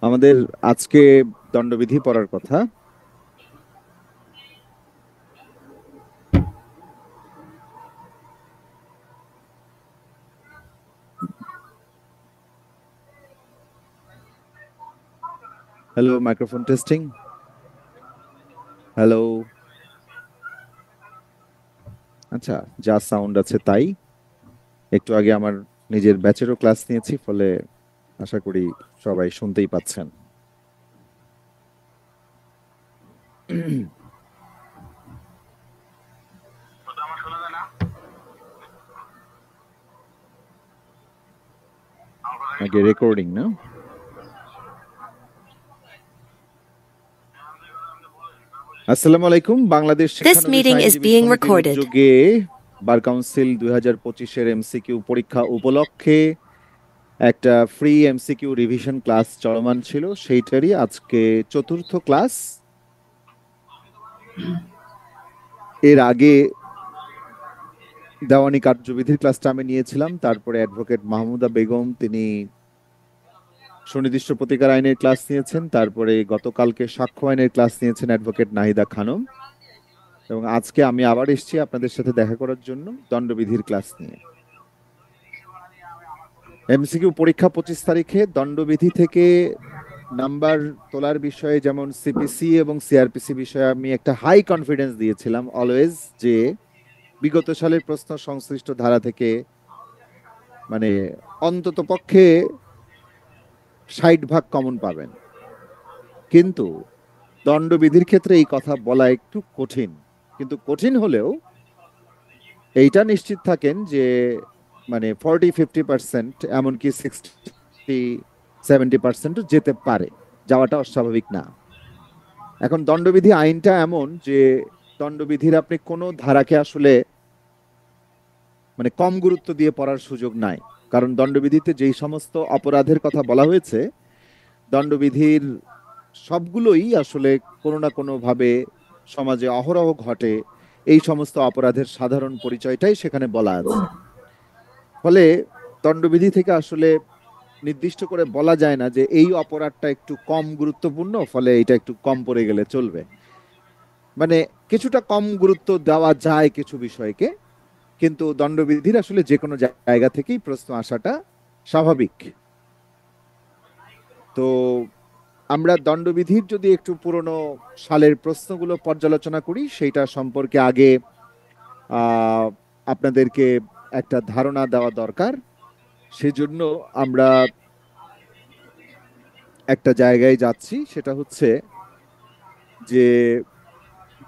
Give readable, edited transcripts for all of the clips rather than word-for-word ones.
আমাদের আজকে দণ্ডবিধি পড়ার কথা। Hello, microphone testing. হ্যালো। আচ্ছা, যা সাউন্ড আছে তাই। একটু আগে আমার নিজের ব্যাচেরও ক্লাস নিয়েছি, ফলে আশা করি সবাই শুনতেই পাচ্ছেন। আগে রেকর্ডিং না। আসসালামু আলাইকুম। বাংলাদেশ This শিক্ষানবিশ meeting is আইনজীবী being সমিতির recorded. উদ্যোগে বার কাউন্সিল 2025-এর এমসিকিউ পরীক্ষা উপলক্ষে একটা ফ্রি এমসিকিউ রিভিশন ক্লাস চলমান ছিল, সেইটারই আজকে চতুর্থ ক্লাস। এর আগে দেওয়ানি কার্যবিধির ক্লাসটা আমি নিয়েছিলাম, তারপরে অ্যাডভোকেট মাহমুদা বেগম তিনি সুনির্দিষ্ট প্রতিকার আইনের ক্লাস নিয়েছেন, তারপরে গতকালকে সাক্ষ্য আইনের ক্লাস নিয়েছেন অ্যাডভোকেট নাহিদা খানম, এবং আজকে আমি আবার এসেছি আপনাদের সাথে দেখা করার জন্য দণ্ডবিধির ক্লাস নিয়ে। এমসিকিউ পরীক্ষা 25 তারিখে। দণ্ডবিধি থেকে নাম্বার তোলার বিষয়ে যেমন সিপিসি এবং সিআরপিসি বিষয়ে আমি একটা হাই কনফিডেন্স দিয়েছিলাম অলওয়েজ, যে বিগত সালের প্রশ্ন সংশ্লিষ্ট ধারা থেকে মানে অন্তত পক্ষে 60 ভাগ কমন পাবেন। কিন্তু দণ্ডবিধির ক্ষেত্রে এই কথা বলা একটু কঠিন, কিন্তু কঠিন হলেও এইটা নিশ্চিত থাকেন যে 40-50%, এমনকি 60-70% যেতে পারে, যাওয়াটা অস্বাভাবিক না। এখন দণ্ডবিধি আইনটা এমন যে দণ্ডবিধির আপনি কোনো ধারাকে আসলে কম গুরুত্ব দিয়ে পড়ার সুযোগ নাই, কারণ দণ্ডবিধিতে যেই সমস্ত অপরাধের কথা বলা হয়েছে, দণ্ডবিধির সবগুলোই আসলে কোনো না কোনো ভাবে সমাজে অহরহ ঘটে। এই সমস্ত অপরাধের সাধারণ পরিচয়টাই সেখানে বলা আছে। ফলে দণ্ডবিধি থেকে আসলে নির্দিষ্ট করে বলা যায় না যে এই অপরাধটা একটু কম গুরুত্বপূর্ণ, ফলে এটা একটু কম পড়ে গেলে চলবে। কিছুটা কম গুরুত্ব দেওয়া যায় কিছু বিষয়কে, কিন্তু দণ্ডবিধির আসলে যে কোনো জায়গা থেকেই প্রশ্ন আসাটা স্বাভাবিক। তো আমরা দণ্ডবিধির যদি একটু পুরনো সালের প্রশ্নগুলো পর্যালোচনা করি, সেইটা সম্পর্কে আগে আপনাদেরকে একটা ধারণা দেওয়া দরকার। সেজন্য আমরা একটা জায়গায় যাচ্ছি, সেটা হচ্ছে যে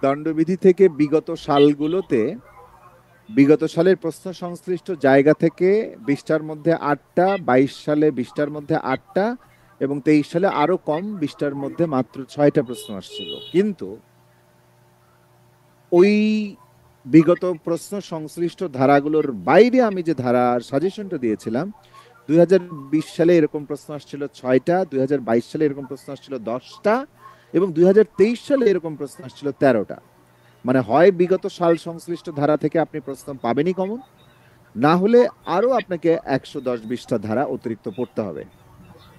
দণ্ডবিধি থেকে বিগত সালের প্রশ্ন সংশ্লিষ্ট জায়গা থেকে 20টার মধ্যে 8টা, 22 সালে 20টার মধ্যে 8টা, এবং 23 সালে আরো কম, 20টার মধ্যে মাত্র 6টা প্রশ্ন আসছিল। কিন্তু ওই বিগত প্রশ্ন সংশ্লিষ্ট ধারাগুলোর বাইরে আমি যে ধারার সাজেশনটা দিয়েছিলাম, 2020 সালে এরকম প্রশ্ন আসছিল 6টা, 2022 সালে এরকম প্রশ্ন আসছিল 10টা, এবং 2023 সালে এরকম প্রশ্ন আসছিল 13টা। হয় বিগত সাল সংশ্লিষ্ট ধারা থেকে আপনি প্রশ্ন পাবেনই কমন, না হলে আরো আপনাকে 110-20টা ধারা অতিরিক্ত পড়তে হবে।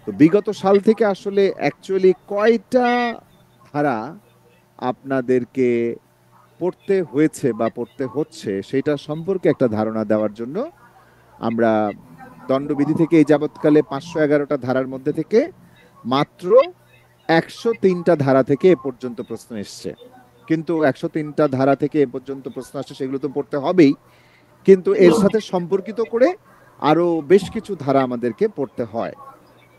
তো বিগত সাল থেকে আসলে অ্যাকচুয়ালি কয়টা ধারা আপনাদেরকে পড়তে হয়েছে বা পড়তে হচ্ছে, সেটা সম্পর্কে একটা ধারণা দেওয়ার জন্য আমরা দণ্ডবিধি থেকে এই যাবৎকালে 511টা ধারার মধ্যে থেকে মাত্র 103টা ধারা থেকে এ পর্যন্ত প্রশ্ন এসছে। কিন্তু 103টা ধারা থেকে এ পর্যন্ত প্রশ্ন আসছে, সেগুলো তো পড়তে হবেই, কিন্তু এর সাথে সম্পর্কিত করে আরো বেশ কিছু ধারা আমাদেরকে পড়তে হয়।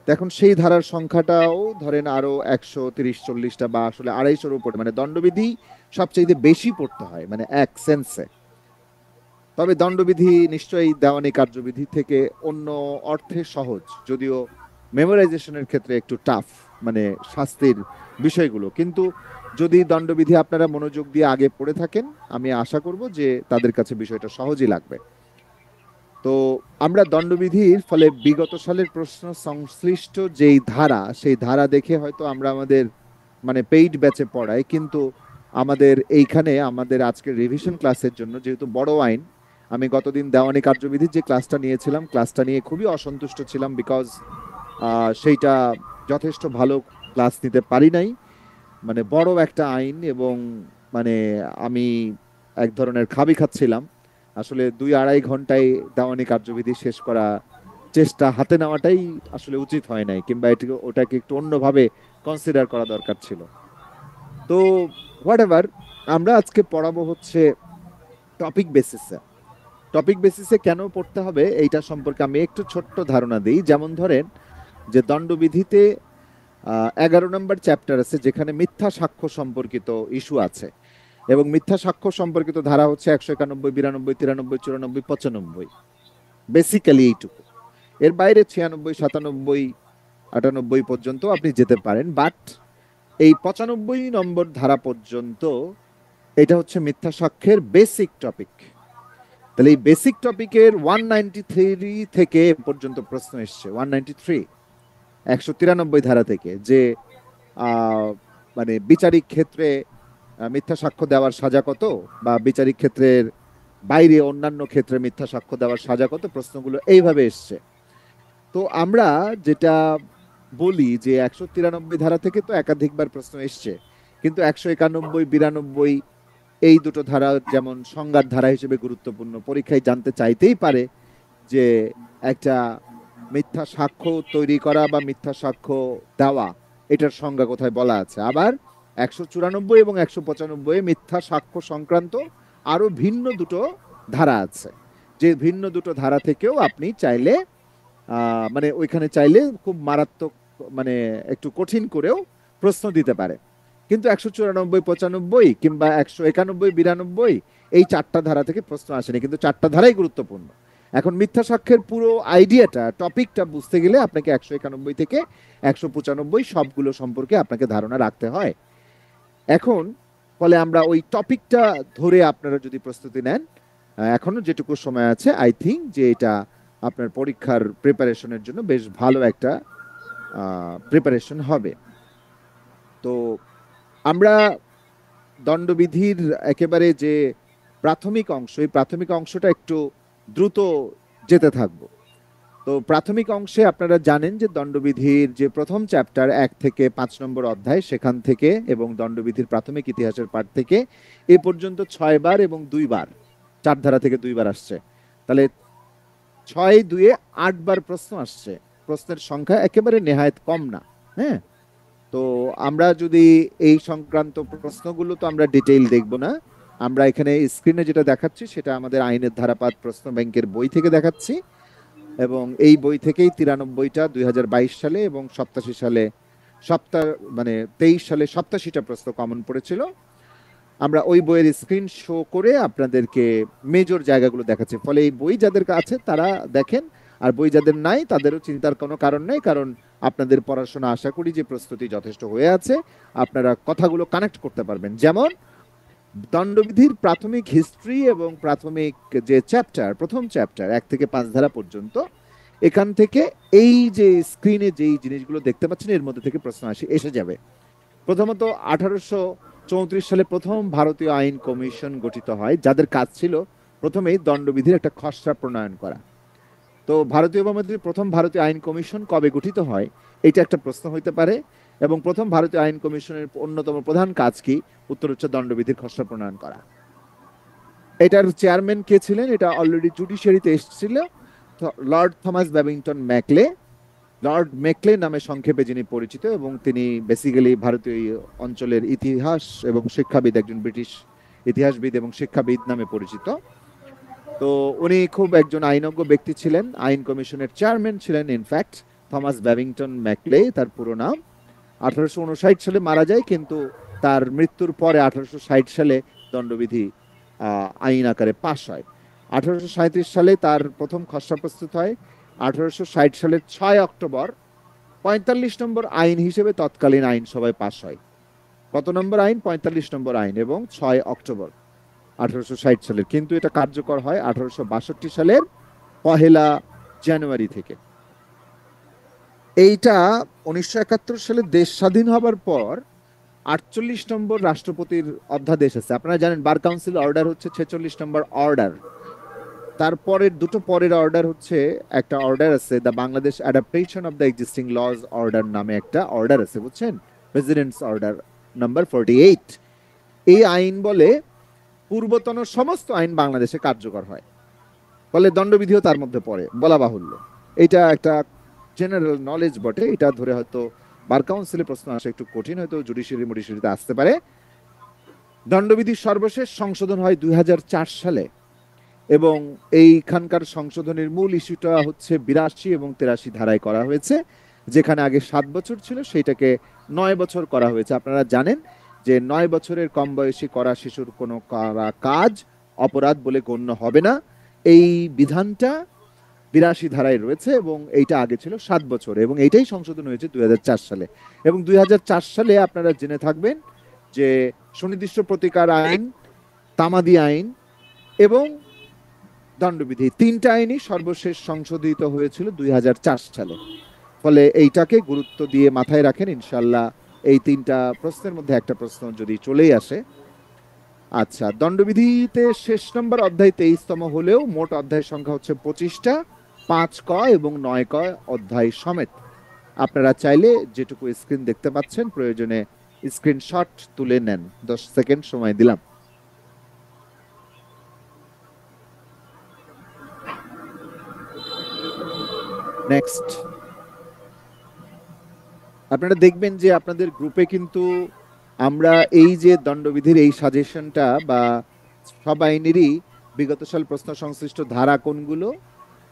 এখন সেই ধারার সংখ্যাটাও ধরেন আরো 130-40টা, বা আসলে 250-র উপরে, দণ্ডবিধি সবচেয়ে বেশি পড়তে হয় এক সেন্সে। তবে দণ্ডবিধি নিশ্চয়ই দেওয়ানি কার্যবিধি থেকে অন্য অর্থে সহজ, যদিও মেমোরাইজেশনের ক্ষেত্রে একটু টাফ, শাস্তির বিষয়গুলো। কিন্তু যদি দণ্ডবিধি আপনারা মনোযোগ দিয়ে আগে পড়ে থাকেন, আমি আশা করব যে তাদের কাছে বিষয়টা সহজই লাগবে। তো আমরা দণ্ডবিধির ফলে বিগত সালের প্রশ্ন সংশ্লিষ্ট যেই ধারা, সেই ধারা দেখে হয়তো আমরা আমাদের পেইড ব্যাচে পড়াই, কিন্তু আমাদের এইখানে আমাদের আজকের রিভিশন ক্লাসের জন্য, যেহেতু বড় আইন, আমি গতদিন দেওয়ানি কার্যবিধির যে ক্লাসটা নিয়েছিলাম, ক্লাসটা নিয়ে খুবই অসন্তুষ্ট ছিলাম, বিকজ সেইটা যথেষ্ট ভালো ক্লাস নিতে পারি নাই। মানে বড় একটা আইন, এবং মানে আমি এক ধরনের খাবি খাচ্ছিলাম। আসলে 2-2.5 ঘন্টায় দেওয়ানি কার্যবিধি শেষ করা চেষ্টা হাতে নেওয়াটাই আসলে উচিত হয় নাই, কিংবা এটিকে ওটাকে একটু অন্যভাবে কনসিডার করা দরকার ছিল। তো হোয়াট এভার, আমরা আজকে পড়াবো হচ্ছে টপিক বেসিসে। টপিক বেসিসে কেন পড়তে হবে এইটা সম্পর্কে আমি একটু ছোট্ট ধারণা দিই। যেমন ধরেন যে দণ্ডবিধিতে 11 নম্বর চ্যাপ্টার আছে যেখানে মিথ্যা সাক্ষ্য সম্পর্কিত ইস্যু আছে, এবং মিথ্যা সাক্ষ্য সম্পর্কিত ধারা হচ্ছে 191, 92, 93, 94, 95। বেসিক্যালি এইটুকু। এর বাইরে 96, 97, 98 পর্যন্ত আপনি যেতে পারেন, বাট এই 95 নম্বর ধারা পর্যন্ত এটা হচ্ছে মিথ্যা সাক্ষ্যের বেসিক টপিক। তাহলে এই বেসিক টপিকের 193 থেকে এ পর্যন্ত প্রশ্ন এসছে। 193, 193 ধারা থেকে, যে মানে বিচারিক ক্ষেত্রে মিথ্যা সাক্ষ্য দেওয়ার সাজা কত, বা বিচারিক ক্ষেত্রের বাইরে অন্যান্য ক্ষেত্রে মিথ্যা সাক্ষ্য দেওয়ার সাজা কত, প্রশ্নগুলো এইভাবে এসছে। তো আমরা যেটা বলি যে 193 ধারা থেকে তো একাধিকবার প্রশ্ন এসছে, কিন্তু 191, 92 এই দুটো ধারা যেমন সংজ্ঞার ধারা হিসেবে গুরুত্বপূর্ণ, পরীক্ষায় জানতে চাইতেই পারে যে একটা মিথ্যা সাক্ষ্য তৈরি করা বা মিথ্যা সাক্ষ্য দেওয়া, এটার সংজ্ঞা কোথায় বলা আছে। আবার 194 এবং 195 মিথ্যা সাক্ষ্য সংক্রান্ত আরো ভিন্ন দুটো ধারা আছে, যে ভিন্ন দুটো ধারা থেকেও আপনি চাইলে মানে ওইখানে চাইলে খুব মারাত্মক, মানে একটু কঠিন করেও প্রশ্ন দিতে পারে। কিন্তু 194, 95 কিংবা 191, 92 এই চারটা ধারা থেকে প্রশ্ন আসেনি, কিন্তু চারটা ধারাই গুরুত্বপূর্ণ। এখন মিথ্যা সাক্ষ্যের পুরো আইডিয়াটা, টপিকটা বুঝতে গেলে আপনাকে 191 থেকে 195 সবগুলো সম্পর্কে আপনাকে ধারণা রাখতে হয়। এখন ফলে আমরা ওই টপিকটা ধরে আপনারা যদি প্রস্তুতি নেন, এখনো যেটুকু সময় আছে, আই থিঙ্ক যে এটা আপনার পরীক্ষার প্রিপারেশনের জন্য বেশ ভালো একটা প্রিপারেশন হবে। তো আমরা দণ্ডবিধির একেবারে যে প্রাথমিক অংশ, এই প্রাথমিক অংশটা একটু দ্রুত যেতে থাকবো। তো প্রাথমিক অংশে আপনারা জানেন যে দণ্ডবিধির যে প্রথম চ্যাপ্টার 1 থেকে 5 নম্বর অধ্যায়, সেখান থেকে এবং দণ্ডবিধির প্রাথমিক ইতিহাসের পাঠ থেকে এ পর্যন্ত 6 বার এবং 2 বার, 4 ধারা থেকে 2 বার আসছে। তাহলে 6 2 8 বার প্রশ্ন আসছে। প্রশ্নের সংখ্যা একেবারে নেহায়েত কম না। হ্যাঁ, তো আমরা যদি এই সংক্রান্ত প্রশ্নগুলো তো আমরা ডিটেইল দেখব না, আমরা এখানে স্ক্রিনে যেটা দেখাচ্ছি সেটা আমাদের আইনের ধারাপাত প্রশ্ন ব্যাংকের বই থেকে দেখাচ্ছি, এবং এই বই থেকেই 93টা 2022 সালে এবং 87 সালে মানে 23 সালে 87টা প্রশ্ন কমন পড়েছিল। আমরা ওই বইয়ের স্ক্রিন শো করে আপনাদেরকে মেজর জায়গাগুলো দেখাচ্ছি। ফলে এই বই যাদের কাছে তারা দেখেন, আর বই যাদের নাই তাদেরও চিন্তার কোনো কারণ নেই, কারণ আপনাদের পড়াশোনা আশা করি যে প্রস্তুতি যথেষ্ট হয়ে আছে, আপনারা কথাগুলো কানেক্ট করতে পারবেন। যেমন দণ্ডবিধির প্রাথমিক হিস্ট্রি এবং প্রাথমিক যে চ্যাপ্টার, প্রথম চ্যাপ্টার 1 থেকে 5 ধারা পর্যন্ত, এখান থেকে এই যে স্ক্রিনে যেই জিনিসগুলো দেখতে পাচ্ছেন এর মধ্যে থেকে প্রশ্ন এসে যাবে। প্রথমত 1834 সালে প্রথম ভারতীয় আইন কমিশন গঠিত হয়, যাদের কাজ ছিল প্রথমেই দণ্ডবিধির একটা খসড়া প্রণয়ন করা। তো ভারতীয় উপমহাদেশের প্রথম ভারতীয় আইন কমিশন কবে গঠিত হয়, এটা একটা প্রশ্ন হইতে পারে। এবং প্রথম ভারতীয় আইন কমিশনের অন্যতম প্রধান কাজ কি? উত্তর হচ্ছে দণ্ডবিধির খসড়া প্রণয়ন করা। এটার চেয়ারম্যান কে ছিলেন? এটা অলরেডি জুডিশিয়ারিতে এসেছিল, Lord Thomas Babington Macaulay. Lord Macaulay নামে সংক্ষেপে যিনি পরিচিত, এবং তিনি বেসিক্যালি ভারতীয় অঞ্চলের ইতিহাস এবং শিক্ষাবিদ, একজন ব্রিটিশ ইতিহাসবিদ এবং শিক্ষাবিদ নামে পরিচিত। তো উনি খুব একজন আইনজ্ঞ ব্যক্তি ছিলেন। আইন কমিশনের চেয়ারম্যান ছিলেন ইনফ্যাক্ট থমাস ব্যাবিংটন ম্যাকলে, তার পুরো নাম। 1859 সালে মারা যায়, কিন্তু তার মৃত্যুর পরে 1860 সালে দণ্ডবিধি আইন আকারে পাশ হয়। 1837 সালে তার প্রথম খসড়া প্রস্তুত হয়। 1860 সালের 6 অক্টোবর 45 নম্বর আইন হিসেবে তৎকালীন আইনসভায় পাশ হয়। কত নম্বর আইন? 45 নম্বর আইন, এবং 6 অক্টোবর 1860 সালের। কিন্তু এটা কার্যকর হয় 1862 সালের 1 জানুয়ারি থেকে। এইটা 1971 সালে দেশ স্বাধীন হবার পর 48 নম্বর রাষ্ট্রপতির অধ্যাদেশ আছে। আপনারা জানেন বার কাউন্সিল অর্ডার হচ্ছে 46 নম্বর অর্ডার। তারপরের দুটো পরের অর্ডার হচ্ছে, একটা অর্ডার আছে the Bangladesh adaptation of the existing laws order নামে একটা অর্ডার আছে, বুঝছেন, প্রেসিডেন্টস অর্ডার নাম্বার 48। এই আইন বলে পূর্বতন সমস্ত আইন বাংলাদেশে কার্যকর হয়, ফলে দণ্ডবিধিও তার মধ্যে পড়ে বলা বাহুল্য। এটা একটা জেনারেল নলেজ বটে, এটা ধরে হয়তো বার কাউন্সিলে প্রশ্ন আসে, একটু কঠিন, হয়তো জুডিশিয়ারি মুডিশিয়ারিতে আসতে পারে। দণ্ডবিধির সর্বশেষ সংশোধন হয় 2004 সালে, এবং এইখানকার সংশোধনের মূল ইস্যুটা হচ্ছে 82 এবং 83 ধারায় করা হয়েছে। যেখানে আগে 7 বছর ছিল সেইটাকে 9 বছর করা হয়েছে। আপনারা জানেন যে 9 বছরের কম বয়সী করা শিশুর কোনো করা কাজ অপরাধ বলে গণ্য হবে না, এই বিধানটা 82 ধারায় রয়েছে, এবং এইটা আগে ছিল 7 বছর, এবং এইটাই সংশোধন হয়েছে 2004 সালে। এবং 2004 সালে আপনারা জেনে থাকবেন যে সুনির্দিষ্ট প্রতিকার আইন, তামাদি আইন এবং দণ্ডবিধি, তিনটা আইনই সর্বশেষ সংশোধিত হয়েছিল 2004 সালে। ফলে এইটাকে গুরুত্ব দিয়ে মাথায় রাখেন, ইনশাল্লাহ এই তিনটা প্রশ্নের মধ্যে একটা প্রশ্ন যদি চলেই আসে। আচ্ছা, দণ্ডবিধিতে শেষ নম্বর অধ্যায় 23তম হলেও মোট অধ্যায় সংখ্যা হচ্ছে 25টা, 5 ক এবং 9 ক অধ্যায় সমেত। আপনারা চাইলে যেটুকু স্ক্রিন দেখতে পাচ্ছেন প্রয়োজনে স্ক্রিনশট তুলে নেন। 10 সেকেন্ড সময় দিলাম। নেক্সট, আপনারা দেখবেন যে আপনাদের গ্রুপে কিন্তু আমরা এই যে দণ্ডবিধির এই সাজেশনটা বা সব আইনেরই বিগত সাল প্রশ্ন সংশ্লিষ্ট ধারা কোনগুলো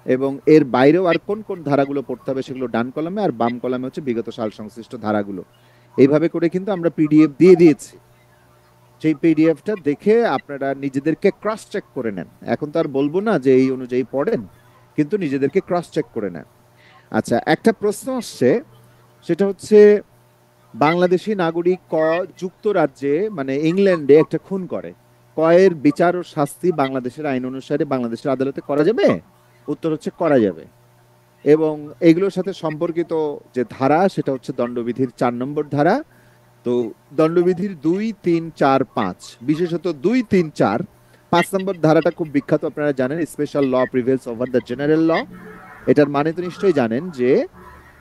এবং এর বাইরেও আর কোন কোন ধারাগুলো পড়তে হবে সেগুলো ডান কলামে, আর বাম কলামে হচ্ছে বিগত সাল সংশ্লিষ্ট ধারাগুলো। এইভাবে করে কিন্তু আমরা পিডিএফ দিয়ে দিয়েছি। সেই পিডিএফটা দেখে আপনারা নিজেদেরকে ক্রস চেক করে নেন। এখন তো আর বলবো না যে এই অনুযায়ী পড়েন, কিন্তু নিজেদেরকে ক্রস চেক করে নেন। আচ্ছা, একটা প্রশ্ন আসছে, সেটা হচ্ছে বাংলাদেশি নাগরিক ক যুক্তরাজ্যে মানে ইংল্যান্ডে একটা খুন করে, কয়ের বিচার ও শাস্তি বাংলাদেশের আইন অনুসারে বাংলাদেশের আদালতে করা যাবে? উত্তর হচ্ছে করা যাবে। এবং এগুলোর সাথে সম্পর্কিত যে ধারা সেটা হচ্ছে দণ্ডবিধির 4 নম্বর ধারা। তো দণ্ডবিধির 2, 3, 4, 5, বিশেষত 2, 3, 4, 5 নম্বর ধারাটা খুব বিখ্যাত, আপনারা জানেন, special law prevails over the general law. এটার মানে তো নিশ্চয়ই জানেন যে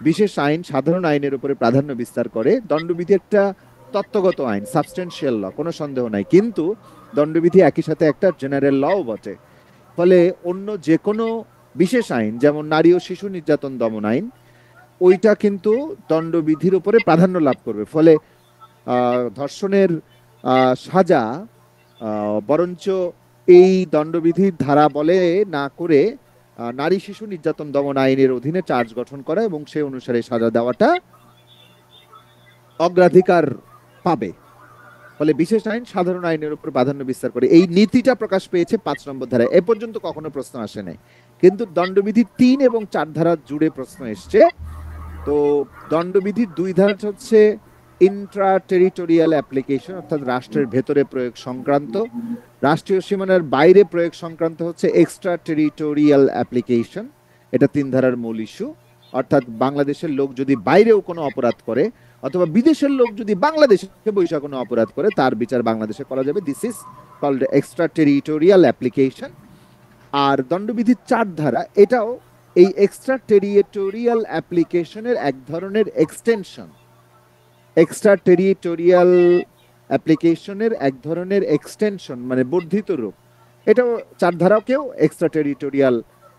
বিশেষ আইন সাধারণ আইনের উপরে প্রাধান্য বিস্তার করে। দণ্ডবিধি একটা তত্ত্বগত আইন, সাবস্টেন্সিয়াল ল, কোনো সন্দেহ নাই, কিন্তু দণ্ডবিধি একই সাথে একটা জেনারেল লও বটে। ফলে অন্য যে কোনো বিশেষ আইন, যেমন নারী ও শিশু নির্যাতন দমন আইন, ওইটা কিন্তু দণ্ডবিধির উপরে প্রাধান্য লাভ করবে। ফলে ধর্ষণের সাজা বরঞ্চ এই দণ্ডবিধির ধারা বলে না করে নারী শিশু নির্যাতন দমন আইনের অধীনে চার্জ গঠন করা এবং সেই অনুসারে সাজা দেওয়াটা অগ্রাধিকার পাবে। ফলে বিশেষ আইন সাধারণ আইনের উপর প্রাধান্য বিস্তার করে, এই নীতিটা প্রকাশ পেয়েছে 5 নম্বর ধারায়। এ পর্যন্ত কখনো প্রশ্ন আসে নাই, কিন্তু দণ্ডবিধি 3 এবং 4 ধারা জুড়ে প্রশ্ন এসছে। তো দণ্ডবিধির 2 ধারা হচ্ছে ইন্ট্রা টেরিটোরিয়াল অ্যাপ্লিকেশন, অর্থাৎ রাষ্ট্রের ভেতরে প্রয়োগ সংক্রান্ত। রাষ্ট্রীয় সীমানার বাইরে প্রয়োগ সংক্রান্ত হচ্ছে এক্সট্রা টেরিটোরিয়াল অ্যাপ্লিকেশন। এটা 3 ধারার মূল ইস্যু। অর্থাৎ বাংলাদেশের লোক যদি বাইরেও কোনো অপরাধ করে অথবা বিদেশের লোক যদি বাংলাদেশে বৈশা কোনো অপরাধ করে তার বিচার বাংলাদেশে করা যাবে। This is called extra territorial application. আর দণ্ডবিধির 4 ধারা, এটাও এই এক্সট্রা টেরিটোরিয়াল অ্যাপ্লিকেশনের এক ধরনের এক্সটেনশন। এক্সট্রা টেরিটোরিয়াল অ্যাপ্লিকেশনের এক ধরনের এক্সটেনশন মানে বর্ধিত রূপ। এটাও 4 ধারাকেও এক্সট্রা টেরিটোরিয়াল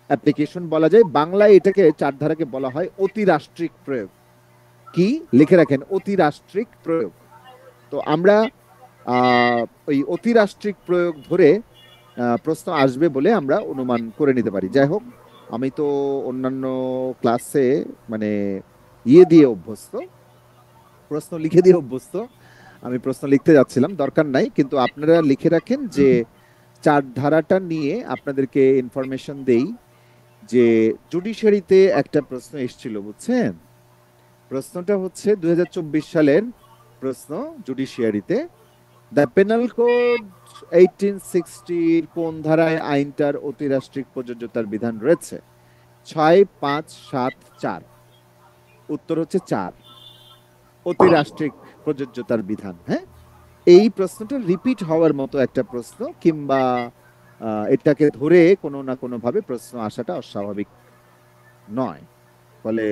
অ্যাপ্লিকেশন বলা যায়। বাংলায় এটাকে 4 ধারাকে বলা হয় অতিরাষ্ট্রিক প্রয়োগ। কি লিখে রাখেন? অতিরাষ্ট্রিক প্রয়োগ। তো আমরা ওই অতিরাষ্ট্রিক প্রয়োগ ধরে প্রশ্ন আসবে বলে আমরা অনুমান করে নিতে পারি। যাই হোক, আমি তো অন্যান্য ক্লাসে মানে দিয়ে অভ্যস্ত, প্রশ্ন লিখে দিয়ে অভ্যস্ত। আমি প্রশ্ন লিখতে যাচ্ছিলাম, দরকার নাই, কিন্তু আপনারা লিখে রাখেন যে 4 ধারাটা নিয়ে আপনাদেরকে ইনফরমেশন দেই যে জুডিশিয়ারিতে একটা প্রশ্ন এসেছিল, বুঝছেন? প্রশ্নটা হচ্ছে 2024 সালের প্রশ্ন জুডিশিয়ারিতে। দ্য পেনাল কোড 1860 কোন ধারায় আইনটার অতিরাষ্ট্রিক প্রযোজ্যতার বিধান রয়েছে? 6, 5, 7, 4। উত্তর হচ্ছে 4, অতিরাষ্ট্রিক প্রযোজ্যতার বিধান। হ্যাঁ, এই প্রশ্নটা রিপিট হওয়ার মতো একটা প্রশ্ন, কিংবা এটাকে ধরে কোনো না কোনো ভাবে প্রশ্ন আসাটা অস্বাভাবিক নয়। ফলে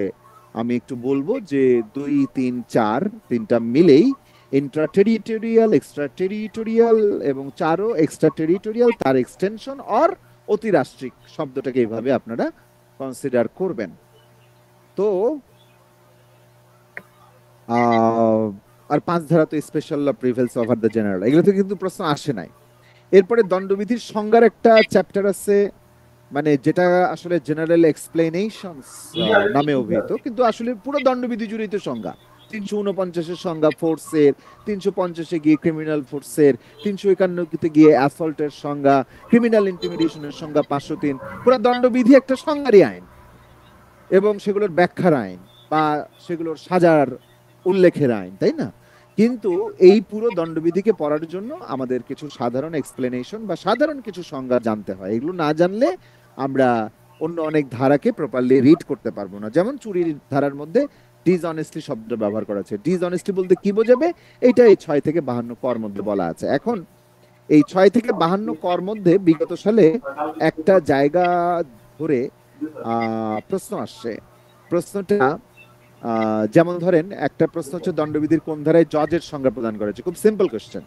আমি একটু বলবো যে 2, 3, 4 তিনটা মিলেই ইন্ট্রা টেরিটোরিয়াল, এক্সট্রা টেরিটোরিয়াল এবং 4ও এক্সট্রা টেরিটোরিয়াল, তার এক্সটেনশন অর অতিরাষ্ট্রিক শব্দটাকে এইভাবে আপনারা কনসিডার করবেন। তো আর 5 ধারা তো special law prevails over the general, এগুলো থেকে কিন্তু প্রশ্ন আসে নাই। এরপরে দণ্ডবিধির সংজ্ঞার একটা চ্যাপ্টার আছে, মানে যেটা আসলে জেনারেল এক্সপ্লেনেশনস নামে অভিহিত, কিন্তু আসলে পুরো দণ্ডবিধি জুড়েই তো সংজ্ঞা। 349-এর সংজ্ঞা ফোর্সের, 350-এ গিয়ে ক্রিমিনাল ফোর্সের, 351-তে গিয়ে অ্যাসল্টের সংজ্ঞা, ক্রিমিনাল ইন্টিমিডেশনের সংজ্ঞা 503। পুরো দণ্ডবিধি একটা সংজ্ঞারই আইন এবং সেগুলোর ব্যাখ্যার আইন বা সেগুলোর সাজার উল্লেখের আইন, তাই না? কিন্তু এই পুরো দণ্ডবিধিকে পড়ার জন্য আমাদের কিছু সাধারণ এক্সপ্লেনেশন বা সাধারণ কিছু সংজ্ঞা জানতে হয়। এগুলো না জানলে আমরা অন্য অনেক ধারাকে প্রপারলি রিড করতে পারবো না। যেমন চুরির ধারার মধ্যে ডিসঅনেস্টলি শব্দ ব্যবহার করা আছে। ডিসঅনেস্টি বলতে কি বোঝাবে, এটা এই 6 থেকে 52 কর মধ্যে বলা আছে। এখন এই 6 থেকে 52 কর মধ্যে বিগত সালে একটা জায়গা ধরে প্রশ্ন আসছে। প্রশ্নটা যেমন ধরেন, একটা প্রশ্ন হচ্ছে দণ্ডবিধির কোন ধারায় জজের সংজ্ঞা প্রদান করেছে, খুব সিম্পল কোশ্চেন।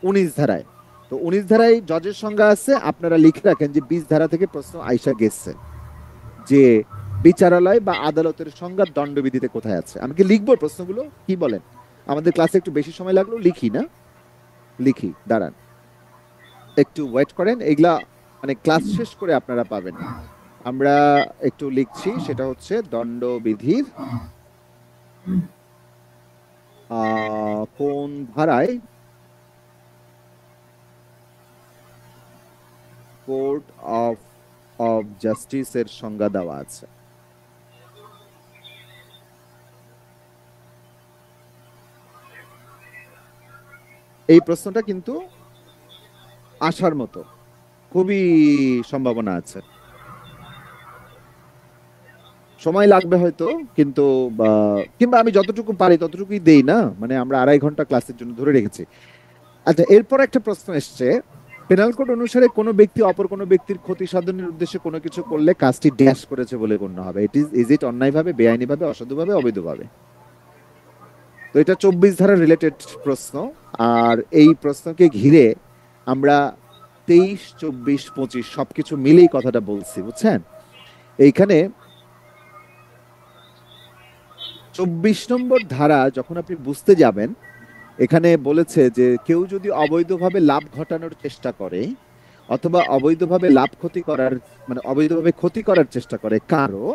19 ধারায়। তো 19 ধারায় জজের সংজ্ঞা আছে, আপনারা লিখে রাখেন যে 20 ধারা থেকে প্রশ্ন আইসা গেছে যে বিচারালয় বা আদালতের সংজ্ঞা দণ্ডবিধিতে কোথায় আছে। আমি কি লিখবো প্রশ্নগুলো, কি বলেন? আমাদের ক্লাসে একটু বেশি সময় লাগলো, লিখি না? লিখি, দাঁড়ান একটু ওয়েট করেন, এগুলা মানে ক্লাস শেষ করে আপনারা পাবেন। আমরা একটু লিখছি, সেটা হচ্ছে দণ্ডবিধির কোন ধারায় কোর্ট অফ জাস্টিসের সংজ্ঞা দেওয়া আছে। এই প্রশ্নটা কিন্তু আসার মতো খুবই সম্ভাবনা আছে। সময় লাগবে হয়তো, কিন্তু কিংবা আমি যতটুকু পারি ততটুকুই দেই না, মানে আমরা 2.5 ঘন্টা ক্লাসের জন্য ধরে রেখেছি। আচ্ছা, এরপর একটা প্রশ্ন এসছে, পেনাল কোড অনুসারে কোনো ব্যক্তি অপর কোনো ব্যক্তির ক্ষতি সাধনের উদ্দেশ্যে কোনো কিছু করলে কাজটি ড্যাশ করেছে বলে গণ্য হবে। ইজ ইট অন্যায়ভাবে, বেআইনিভাবে, অসাধুভাবে, অবৈধভাবে? তো এটা 24 ধারা রিলেটেড প্রশ্ন। আর এই প্রশ্নকে ঘিরে আমরা 23, 24, 25 সবকিছু মিলেই কথাটা বলছি, বুঝছেন? এইখানে 24 নম্বর ধারা যখন আপনি বুঝতে যাবেন, এখানে বলেছে যে কেউ যদি অবৈধভাবে লাভ ঘটানোর চেষ্টা করে অথবা অবৈধভাবে লাভ ক্ষতি করার, মানে অবৈধভাবে ক্ষতি করার চেষ্টা করে কারো,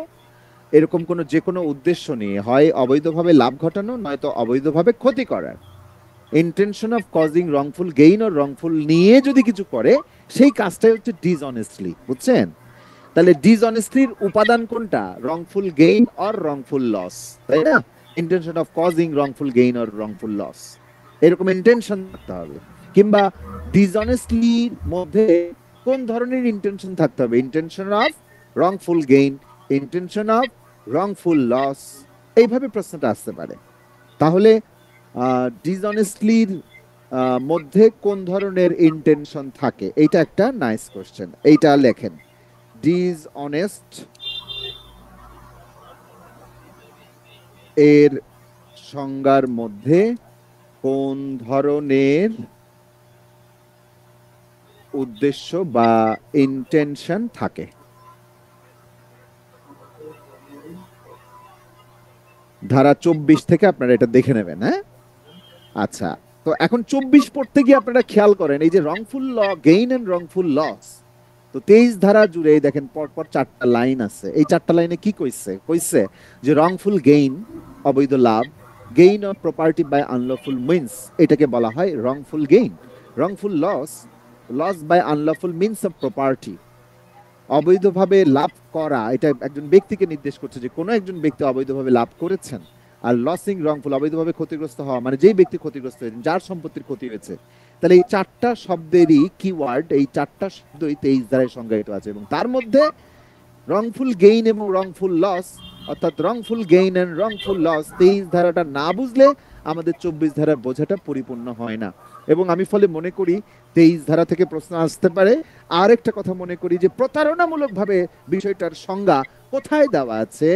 এরকম কোনো যে কোনো উদ্দেশ্য নিয়ে, হয় অবৈধভাবে লাভ ঘটানো নয়তো অবৈধভাবে ক্ষতি করার, intention of causing wrongful gain or wrongful নিয়ে যদি কিছু করে, সেই কাজটাই হচ্ছে ডিসঅনেস্টলি, বুঝছেন? তাহলে ডিসঅনেস্টলির উপাদান কোনটা? Wrongful gain or wrongful loss, তাই না? Intention of causing wrongful gain or wrongful loss, এরকম ইন্টেনশন থাকতে হবে। কিংবা ডিসঅনেস্টলির মধ্যে কোন ধরনের ইন্টেনশন থাকতে হবে? Intention of wrongful gain, intention of wrongful loss, এইভাবে প্রশ্নটা আসতে পারে। তাহলে ডিসঅনেস্টলির মধ্যে কোন ধরনের ইন্টেনশন থাকে, এইটা একটা নাইস কোশ্চেন। এইটা লেখেন, ডিসঅনেস্ট এর সংজ্ঞার মধ্যে কোন ধরনের উদ্দেশ্য বা ইন্টেনশন থাকে। ধারা 24 থেকে আপনারা এটা দেখে নেবেন। হ্যাঁ, আচ্ছা, তো এখন 24 পড়তে গিয়ে আপনারা খেয়াল করেন, এই যে wrongful gain and wrongful loss, তো 23 ধারা জুড়ে দেখেন পরপর 4টা লাইন আছে। এই 4টা লাইনে কি কইছে যে রংফুল গেইন, অবৈধ লাভ, gain of property by unlawful means, এটাকে বলা হয় wrongful gain. Wrongful loss, loss by unlawful means of property, অবৈধভাবে লাভ করা, এটা একজন ব্যক্তিকে নির্দেশ করছে যে কোনো একজন ব্যক্তি অবৈধভাবে লাভ করেছেন। আর লসিং রংফুল, অবৈধভাবে ক্ষতিগ্রস্ত হওয়া, মানে যেই ব্যক্তি ক্ষতিগ্রস্ত হয়েছেন, যার সম্পত্তির ক্ষতি হয়েছে। তাহলে এই 4টা শব্দেরই কিওয়ার্ড, এই 4টা শব্দই 23 ধারায় সংজ্ঞায়িত আছে, এবং তার মধ্যে রংফুল গেইন এবং রংফুল লস, অর্থাৎ wrongful gain and wrongful loss 23 ধারাটা না বুঝলে আমাদের 24 ধারার বোঝাটা পরিপূর্ণ হয় না। এবং আমি ফলে মনে করি 23 ধারা থেকে প্রশ্ন আসতে পারে। আর একটা কথা মনে করি যে প্রতারণামূলকভাবে বিষয়টার সংজ্ঞা কোথায় দেওয়া আছে,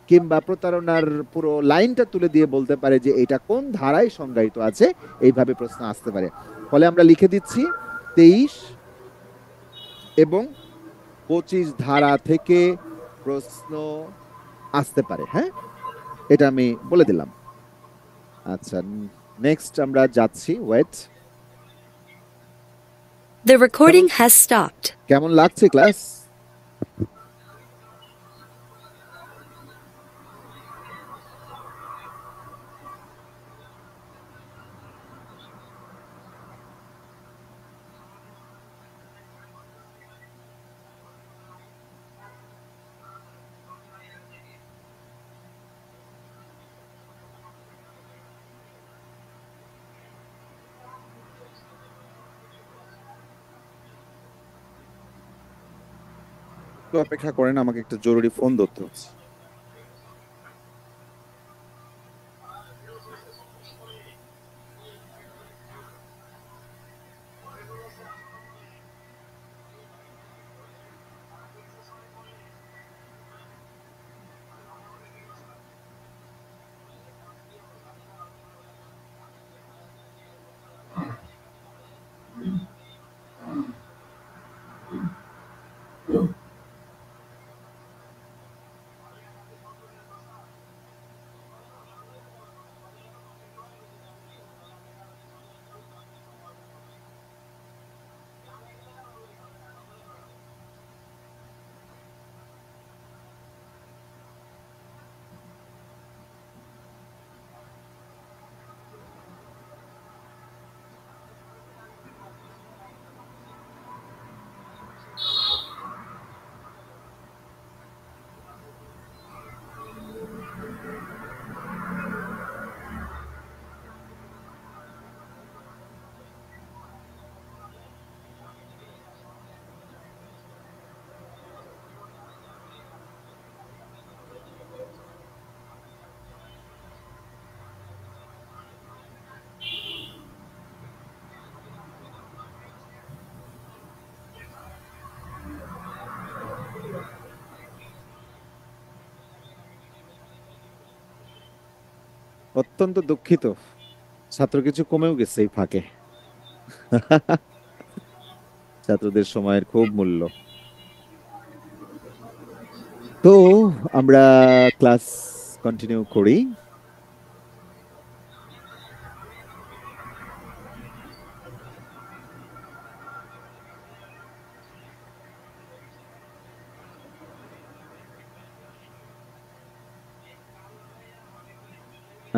কিংবা প্রতারণার পুরো লাইনটা তুলে দিয়ে বলতে পারে যে এটা কোন ধারায় সংজ্ঞায়িত আছে, এইভাবে প্রশ্ন আসতে পারে। ফলে আমরা লিখে দিচ্ছি 23 এবং 25 ধারা থেকে প্রশ্ন আসতে পারে। হ্যাঁ, এটা আমি বলে দিলাম। আচ্ছা, নেক্সট আমরা যাচ্ছি। Wait, The recording has stopped. কেমন লাগছে ক্লাস? তো অপেক্ষা করেন, আমাকে একটা জরুরি ফোন ধরতে হচ্ছে। অত্যন্ত দুঃখিত, ছাত্র কিছু কমেও গেছে এই ফাঁকে। ছাত্রদের সময়ের খুব মূল্য। তো আমরা ক্লাস কন্টিনিউ করি।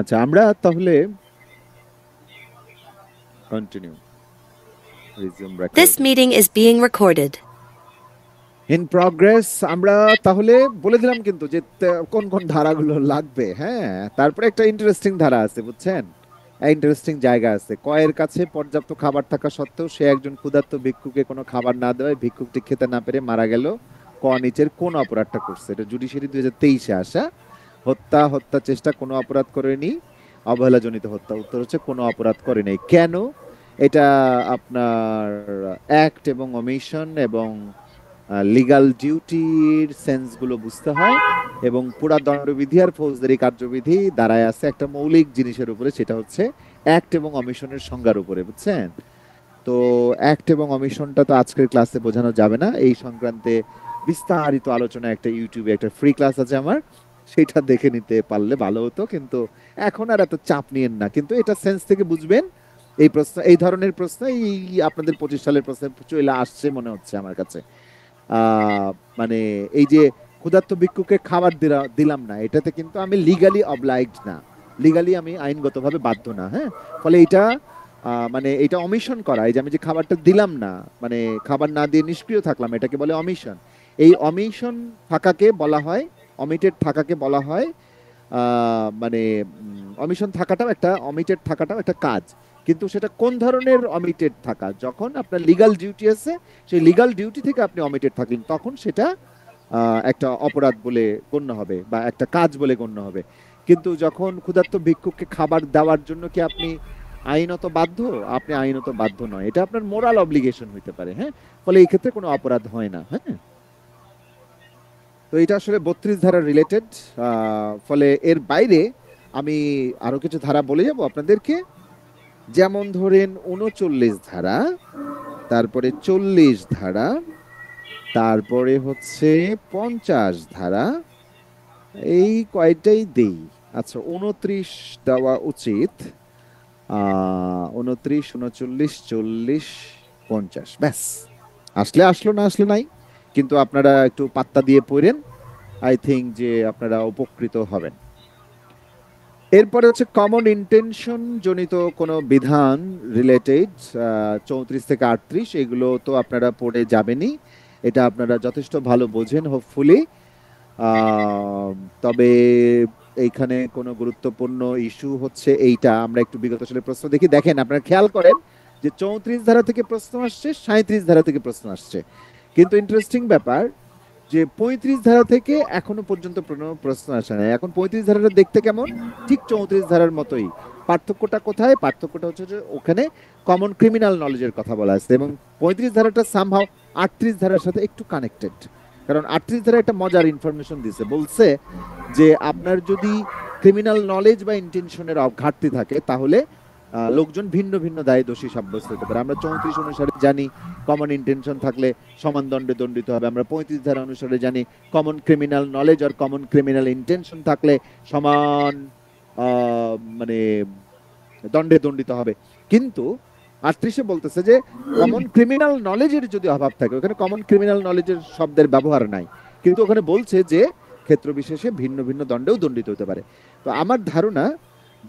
আচ্ছা, আমরা তাহলে continue resume record. This meeting is being recorded. In progress. আমরা তাহলে বলে দিলাম কিন্তু যে কোন কোন ধারাগুলো লাগবে। হ্যাঁ, তারপরে একটা ইন্টারেস্টিং ধারা আছে, বুঝছেন? ইন্টারেস্টিং জায়গা আছে। কয়ের কাছে পর্যাপ্ত খাবার থাকা সত্ত্বেও সে একজন ক্ষুধার্ত ভিক্ষুকে কোনো খাবার না দেওয়ায় ভিক্ষুকটি খেতে না পেরে মারা গেল। ক নিচের কোন অপরাধটা করছে? এটা জুডিশিয়ারি 2023-এ আসা। হত্যা চেষ্টা কোনো অপরাধ করেনি, অবহেলাজনিত হত্যা। উত্তর হচ্ছে কোনো অপরাধ করে নাই। কেন? এটা আপনার অ্যাক্ট এবং অমিশন এবং লিগাল ডিউটির সেন্সগুলো বুঝতে হয়, এবং পুরা দণ্ডবিধি আর ফৌজদারি কার্যবিধি দাঁড়ায় আছে একটা মৌলিক জিনিসের উপরে, সেটা হচ্ছে অ্যাক্ট এবং অমিশনের সংজ্ঞার উপরে, বুঝছেন? তো অ্যাক্ট এবং অমিশনটা তো আজকের ক্লাসে বোঝানো যাবে না। এই সংক্রান্তে বিস্তারিত আলোচনা একটা ইউটিউবে একটা ফ্রি ক্লাস আছে আমার, সেটা দেখে নিতে পারলে ভালো হতো, কিন্তু এখন আর এত চাপ নিয়েন না। কিন্তু এটা সেন্স থেকে বুঝবেন। এই প্রশ্ন, এই ধরনের প্রশ্ন এই আপনাদের 25 সালের প্রশ্নে চলে আসছে মনে হচ্ছে আমার কাছে। মানে এই যে ক্ষুধার্ত ভিক্ষুকে খাবার দিলাম না, এটাতে কিন্তু আমি লিগালি অবলাইগড না, লিগালি আমি আইনগতভাবে বাধ্য না। হ্যাঁ, ফলে এটা মানে এটা অমিশন করা। এই যে আমি যে খাবারটা দিলাম না, মানে খাবার না দিয়ে নিষ্ক্রিয় থাকলাম, এটাকে বলে অমিশন। এই অমিশন থাকাকে বলা হয়, অমিটেড থাকাকে বলা হয় মানে অমিশন থাকাটাও একটা, অমিটেড থাকাটাও একটা কাজ। কিন্তু সেটা কোন ধরনের অমিটেড থাকা? যখন আপনার লিগাল ডিউটি আছে, সেই লিগাল ডিউটি থেকে আপনি অমিটেড থাকলেন, তখন সেটা একটা অপরাধ বলে গণ্য হবে বা একটা কাজ বলে গণ্য হবে। কিন্তু যখন ক্ষুধার্ত ভিক্ষুককে খাবার দেওয়ার জন্য কি আপনি আইনত বাধ্য? আপনি আইনত বাধ্য নয়, এটা আপনার মোরাল অব্লিগেশন হইতে পারে। হ্যাঁ, ফলে এই ক্ষেত্রে কোনো অপরাধ হয় না। হ্যাঁ, তো এটা আসলে 32 ধারা রিলেটেড। ফলে এর বাইরে আমি আরো কিছু ধারা বলে যাব আপনাদেরকে। যেমন ধরেন 39 ধারা, তারপরে 40 ধারা, তারপরে হচ্ছে 50 ধারা, এই কয়টাই দেই। আচ্ছা, 29 দেওয়া উচিত। 29, 39, 40, 50, ব্যাস। আসলে আসলো, না আসলে নাই। কিন্তু আপনারা একটু পাত্তা দিয়ে পড়েন, আই থিঙ্ক যে আপনারা উপকৃত হবেন। এরপরে হচ্ছে কমন ইন্টেনশন জনিত কোনো বিধান রিলেটেড 34 থেকে 38, এগুলো তো আপনারা পড়ে যাবেনই, এটা আপনারা যথেষ্ট ভালো বোঝেন হোপফুলি। তবে এইখানে কোনো গুরুত্বপূর্ণ ইস্যু হচ্ছে এইটা, আমরা একটু বিগত সালের প্রশ্ন দেখি। দেখেন, আপনারা খেয়াল করেন যে 34 ধারা থেকে প্রশ্ন আসছে, 37 ধারা থেকে প্রশ্ন আসছে, কিন্তু ইন্টারেস্টিং ব্যাপার যে 35 ধারা থেকে এখনো পর্যন্ত কোনো প্রশ্ন আসে না। এখন 35 ধারাটা দেখতে কেমন, ঠিক 34 ধারার মতোই। পার্থক্যটা কোথায়? পার্থক্যটা হচ্ছে যে ওখানে কমন ক্রিমিনাল নলেজের কথা বলা আছে, এবং 35 ধারাটা সামহাও 38 ধারার সাথে একটু কানেক্টেড। কারণ 38 ধারা একটা মজার ইনফরমেশন দিছে, বলছে যে আপনার যদি ক্রিমিনাল নলেজ বা ইন্টেনশনের ঘাটতি থাকে, তাহলে লোকজন ভিন্ন ভিন্ন দায়ে দোষী সাব্যস্ত হতে পারে। আমরা 34 অনুসারে জানি কমন ইন্টেনশন থাকলে সমান দণ্ডে দণ্ডিত হবে। আমরা 35 ধারা অনুসারে জানি কমন ক্রিমিনাল নলেজ আর কমন ক্রিমিনাল ইন্টেনশন থাকলে সমান মানে দণ্ডে দণ্ডিত হবে। কিন্তু 38-এ বলতেছে যে কমন ক্রিমিনাল নলেজের যদি অভাব থাকে, ওখানে কমন ক্রিমিনাল নলেজের শব্দের ব্যবহার নাই, কিন্তু ওখানে বলছে যে ক্ষেত্র বিশেষে ভিন্ন ভিন্ন দণ্ডেও দণ্ডিত হতে পারে। তো আমার ধারণা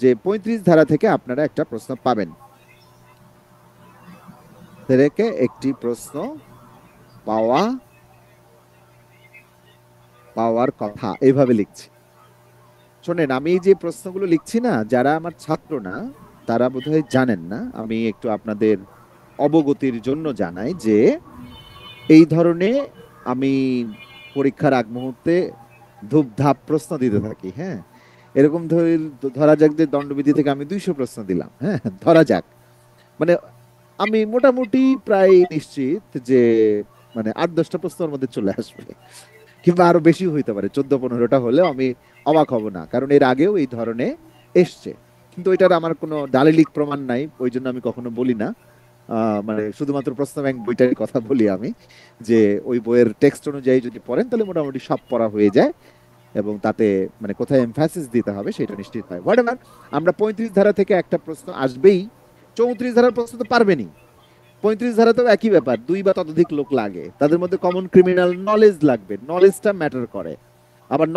যে 35 ধারা থেকে আপনারা একটা প্রশ্ন পাবেন, থেকে একটি প্রশ্ন পাওয়ার কথা, এইভাবে লিখছি। শোনেন, আমি যে প্রশ্নগুলো লিখছি না, যারা আমার ছাত্র না তারা বোধহয় জানেন না, আমি একটু আপনাদের অবগতির জন্য জানাই যে এই ধরনের আমি পরীক্ষার আগ মুহূর্তে ধূপধাপ প্রশ্ন দিতে থাকি। হ্যাঁ, এরকম ধরা যাক যে দণ্ডবিধি থেকে আমি 200 প্রশ্ন দিলাম। হ্যাঁ, ধরা যাক, মানে আমি মোটামুটি প্রায় নিশ্চিত যে মানে 8-10টা প্রশ্নের মধ্যে চলে আসবে, কিংবা আরো বেশি হইতে পারে, 14-15টা হলেও আমি অবাক হব না, কারণ এর আগেও এই ধরনের এসছে। কিন্তু এটার আমার কোনো দালিলিক প্রমাণ নাই, ওই জন্য আমি কখনো বলি না। মানে শুধুমাত্র প্রশ্ন ব্যাংক বইটার কথা বলি আমি, যে ওই বইয়ের টেক্সট অনুযায়ী যদি পড়েন তাহলে মোটামুটি সব পড়া হয়ে যায়, এবং তাতে মানে কোথায় এমফাসিস দিতে হবে সেটা নিশ্চিত হয়। হোয়াটএভার, আমরা 35 ধারা থেকে একটা প্রশ্ন আসবেই। 34 ধারার প্রশ্ন তো পারবেনই। 35 ধারাতেও একই ব্যাপার, 2 বা ততোধিক লোক লাগে, তাদের মধ্যে কমন ক্রিমিনাল নলেজ লাগবে, নলেজটা ম্যাটার করে। আবার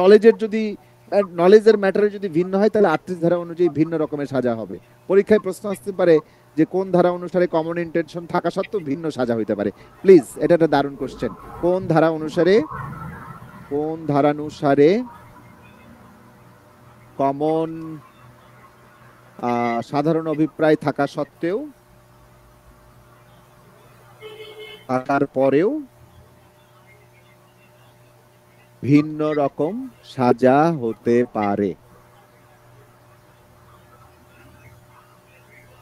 নলেজের ম্যাটারে যদি ভিন্ন হয়, তাহলে 38 ধারা অনুযায়ী ভিন্ন রকমের সাজা হবে। পরীক্ষায় প্রশ্ন আসতে পারে যে কোন ধারা অনুসারে কমন ইন্টেনশন থাকা সত্ত্বেও ভিন্ন সাজা হইতে পারে। প্লিজ, এটা একটা দারুণ কোশ্চেন। কোন ধারানুসারে কমন সাধারণ অভিপ্রায় থাকা সত্ত্বেও, থাকার পরেও ভিন্ন রকম সাজা হতে পারে।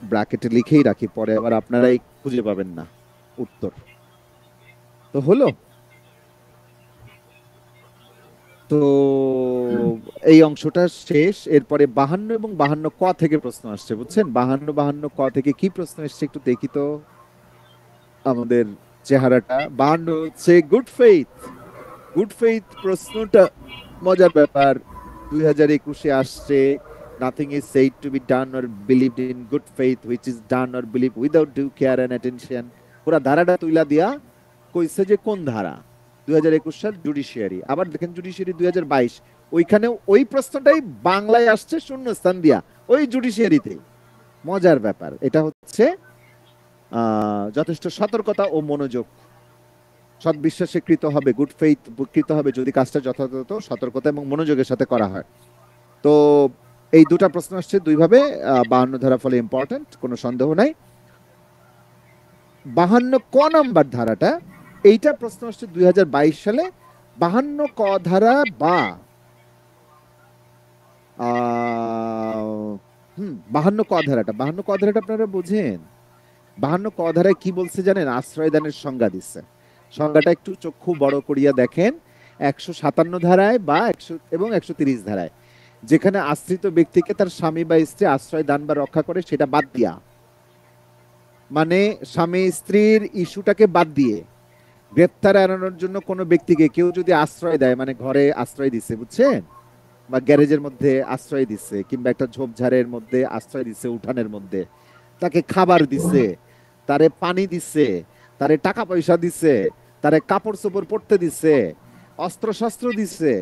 ব্র্যাকেটে লিখেই রাখি, পরে আবার আপনারাই খুঁজে পাবেন না উত্তর। তো হলো, তো এই অংশটা শেষ। এরপরে 52 এবং 52 ক থেকে প্রশ্ন আসছে, বুঝছেন? 52 ক থেকে কি প্রশ্ন এসছে একটু দেখি তো আমাদের চেহারাটা। 52 হচ্ছে গুড ফেইথ প্রশ্নটা মজার ব্যাপার। 2021-এ আসছে, nothing is said to be done or believed in good faith which is done or believe without due care and attention. পুরা ধারাটা তুইলা দিয়া কইছে যে কোন ধারা, 2021 সাল জুডিশিয়ারি। আবার দেখেন জুডিশিয়ারি 2022, ওইখানে ওই প্রশ্নটাই বাংলায় আসছে শূন্যস্থান দিয়া, ওই জুডিশিয়ারিতে। মজার ব্যাপার, এটা হচ্ছে যথেষ্ট সতর্কতা ও মনোযোগ। সৎ বিশ্বাসে কৃত হবে, গুড ফেইথ কৃত হবে যদি কাজটা যথাযথ সতর্কতা এবং মনোযোগের সাথে করা হয়। তো এই দুটা প্রশ্ন আসছে দুইভাবে। 52 ধারা ফলে ইম্পর্টেন্ট, কোনো সন্দেহ নাই। 52 ক নাম্বার ধারাটা, এইটা প্রশ্ন আসছে 2022 সালে। 52 ক ধারা বা বাহান্ন ক ধারাটা, বাহান্ন ক ধারাটা আপনারা বুঝেন? বাহান্ন ক ধারায় কি বলছে জানেন? আশ্রয় দানের সংজ্ঞা দিচ্ছে। সংজ্ঞাটা একটু চক্ষু বড় করিয়া দেখেন। ১৫৭ ধারায় বা ১০০ এবং ১৩০ ধারায় যেখানে আশ্রিত ব্যক্তিকে তার স্বামী বা স্ত্রী আশ্রয় দান বা রক্ষা করে সেটা বাদ দিয়া, মানে স্বামী স্ত্রীর ইস্যুটাকে বাদ দিয়ে গ্রেপ্তার এড়ানোর জন্য কোনো ব্যক্তিকে কেউ যদি আশ্রয় দেয়, মানে ঘরে আশ্রয় দিচ্ছে, বুঝছেন, বা গ্যারেজের মধ্যে আশ্রয় দিচ্ছে, কিংবা একটা ঝোপঝাড়ের মধ্যে আশ্রয় দিচ্ছে, উঠানের মধ্যে তাকে খাবার দিচ্ছে, তারে পানি দিচ্ছে, তারে টাকা পয়সা দিচ্ছে, তারে কাপড় চোপড় পরতে দিচ্ছে, অস্ত্র শস্ত্র দিচ্ছে,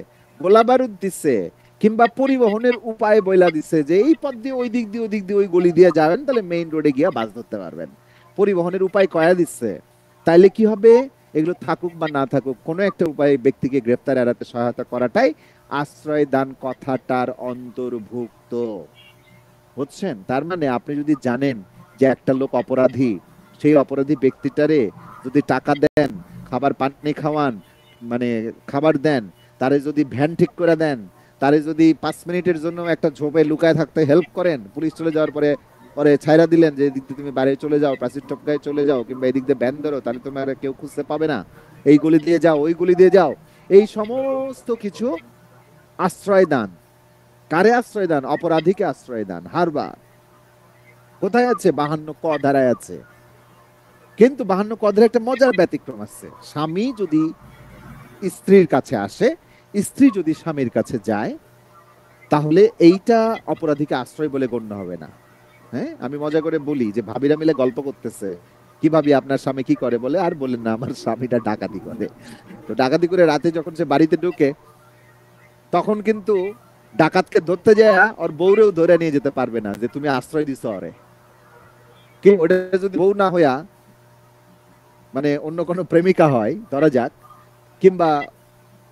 গোলা বারুদ দিচ্ছে, কিংবা পরিবহনের উপায় বইলা দিচ্ছে যে এই পথ দিয়ে ওই দিক দিয়ে ওই দিক দিয়ে ওই গলি দিয়ে যাবেন, তাহলে মেইন রোডে গিয়ে বাস ধরতে পারবেন। পরিবহনের উপায় কয়া দিচ্ছে। তাইলে কি হবে? এগুলো থাকুক বা না থাকুক, কোনো একটা উপায়ে ব্যক্তিকে গ্রেপ্তার এড়াতে সহায়তা করাটাই আশ্রয় দান কথাটার অন্তর্ভুক্ত। বুঝছেন? তার মানে আপনি যদি জানেন যে একটা লোক অপরাধী, সেই অপরাধী ব্যক্তিটারে যদি টাকা দেন, খাবার পানি খাওয়ান, মানে খাবার দেন, তারে যদি ভ্যান ঠিক করে দেন, তারে যদি ৫ মিনিটের জন্য একটা ঝোপে লুকায় থাকতে হেল্প করেন, পুলিশ চলে যাওয়ার পরে পরে ছাইরা দিলেন যে এদিক দিয়ে তুমি বাইরে চলে যাও, প্রাচীর টপকায় চলে যাও, কিংবা এদিক দিয়ে ভ্যান ধরো, তাহলে তোমার কেউ খুঁজতে পাবে না, এই গলি দিয়ে যাও, ওই গলি দিয়ে যাও, এই সমস্ত কিছু আশ্রয় দান। কারে আশ্রয় দান? অপরাধীকে আশ্রয় দান। হারবার কোথায় আছে? ৫২ ক ধারায় আছে। কিন্তু ৫২ ক ধারায় একটা মজার ব্যতিক্রম আছে। স্বামী যদি স্ত্রীর কাছে আসে, স্ত্রী যদি স্বামীর কাছে যায়, তাহলে এইটা অপরাধীকে আশ্রয় বলে গণ্য হবে না। হ্যাঁ, আমি মজা করে বলি যে ভাবিরা মিলে গল্প করতেছে, কি ভাবি আপনার স্বামী কি করে? বলে আর বলেন না, আমার স্বামীটা ডাকাতি করে। তো ডাকাতি করে রাতে যখন সে বাড়িতে ঢুকে, তখন কিন্তু ডাকাতকে ধরতে যায় ওর বউরেও ধরে নিয়ে যেতে পারবে না, যে তুমি আশ্রয় দিছো ওরে। কি ওটা যদি বউ না হইয়া মানে অন্য কোনো প্রেমিকা হয় ধরা যাক, কিংবা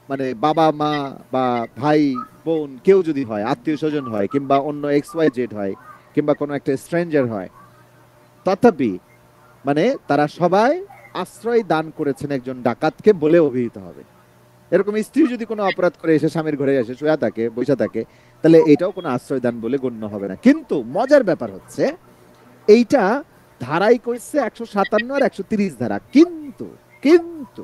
মানে বাবা মা বা ভাই বোন কেউ যদি হয়, আত্মীয় স্বজন হয়, কিংবা অন্য এক্স ওয়াই জেড হয়, কিংবা কোনো একটা স্ট্রেঞ্জার হয়, তথাপি মানে তারা সবাই আশ্রয় দান করেছেন একজন ডাকাতকে বলে অভিহিত হবে। এরকম স্ত্রী যদি কোনো অপরাধ করে এসে স্বামীর ঘরে এসে শুয়ে থাকে, বসে থাকে, তাহলে এটাও কোনো আশ্রয় দান বলে গণ্য হবে না। কিন্তু মজার ব্যাপার হচ্ছে এইটা ধারাই কইছে ১৫৭ আর ১৩০ ধারা, কিন্তু কিন্তু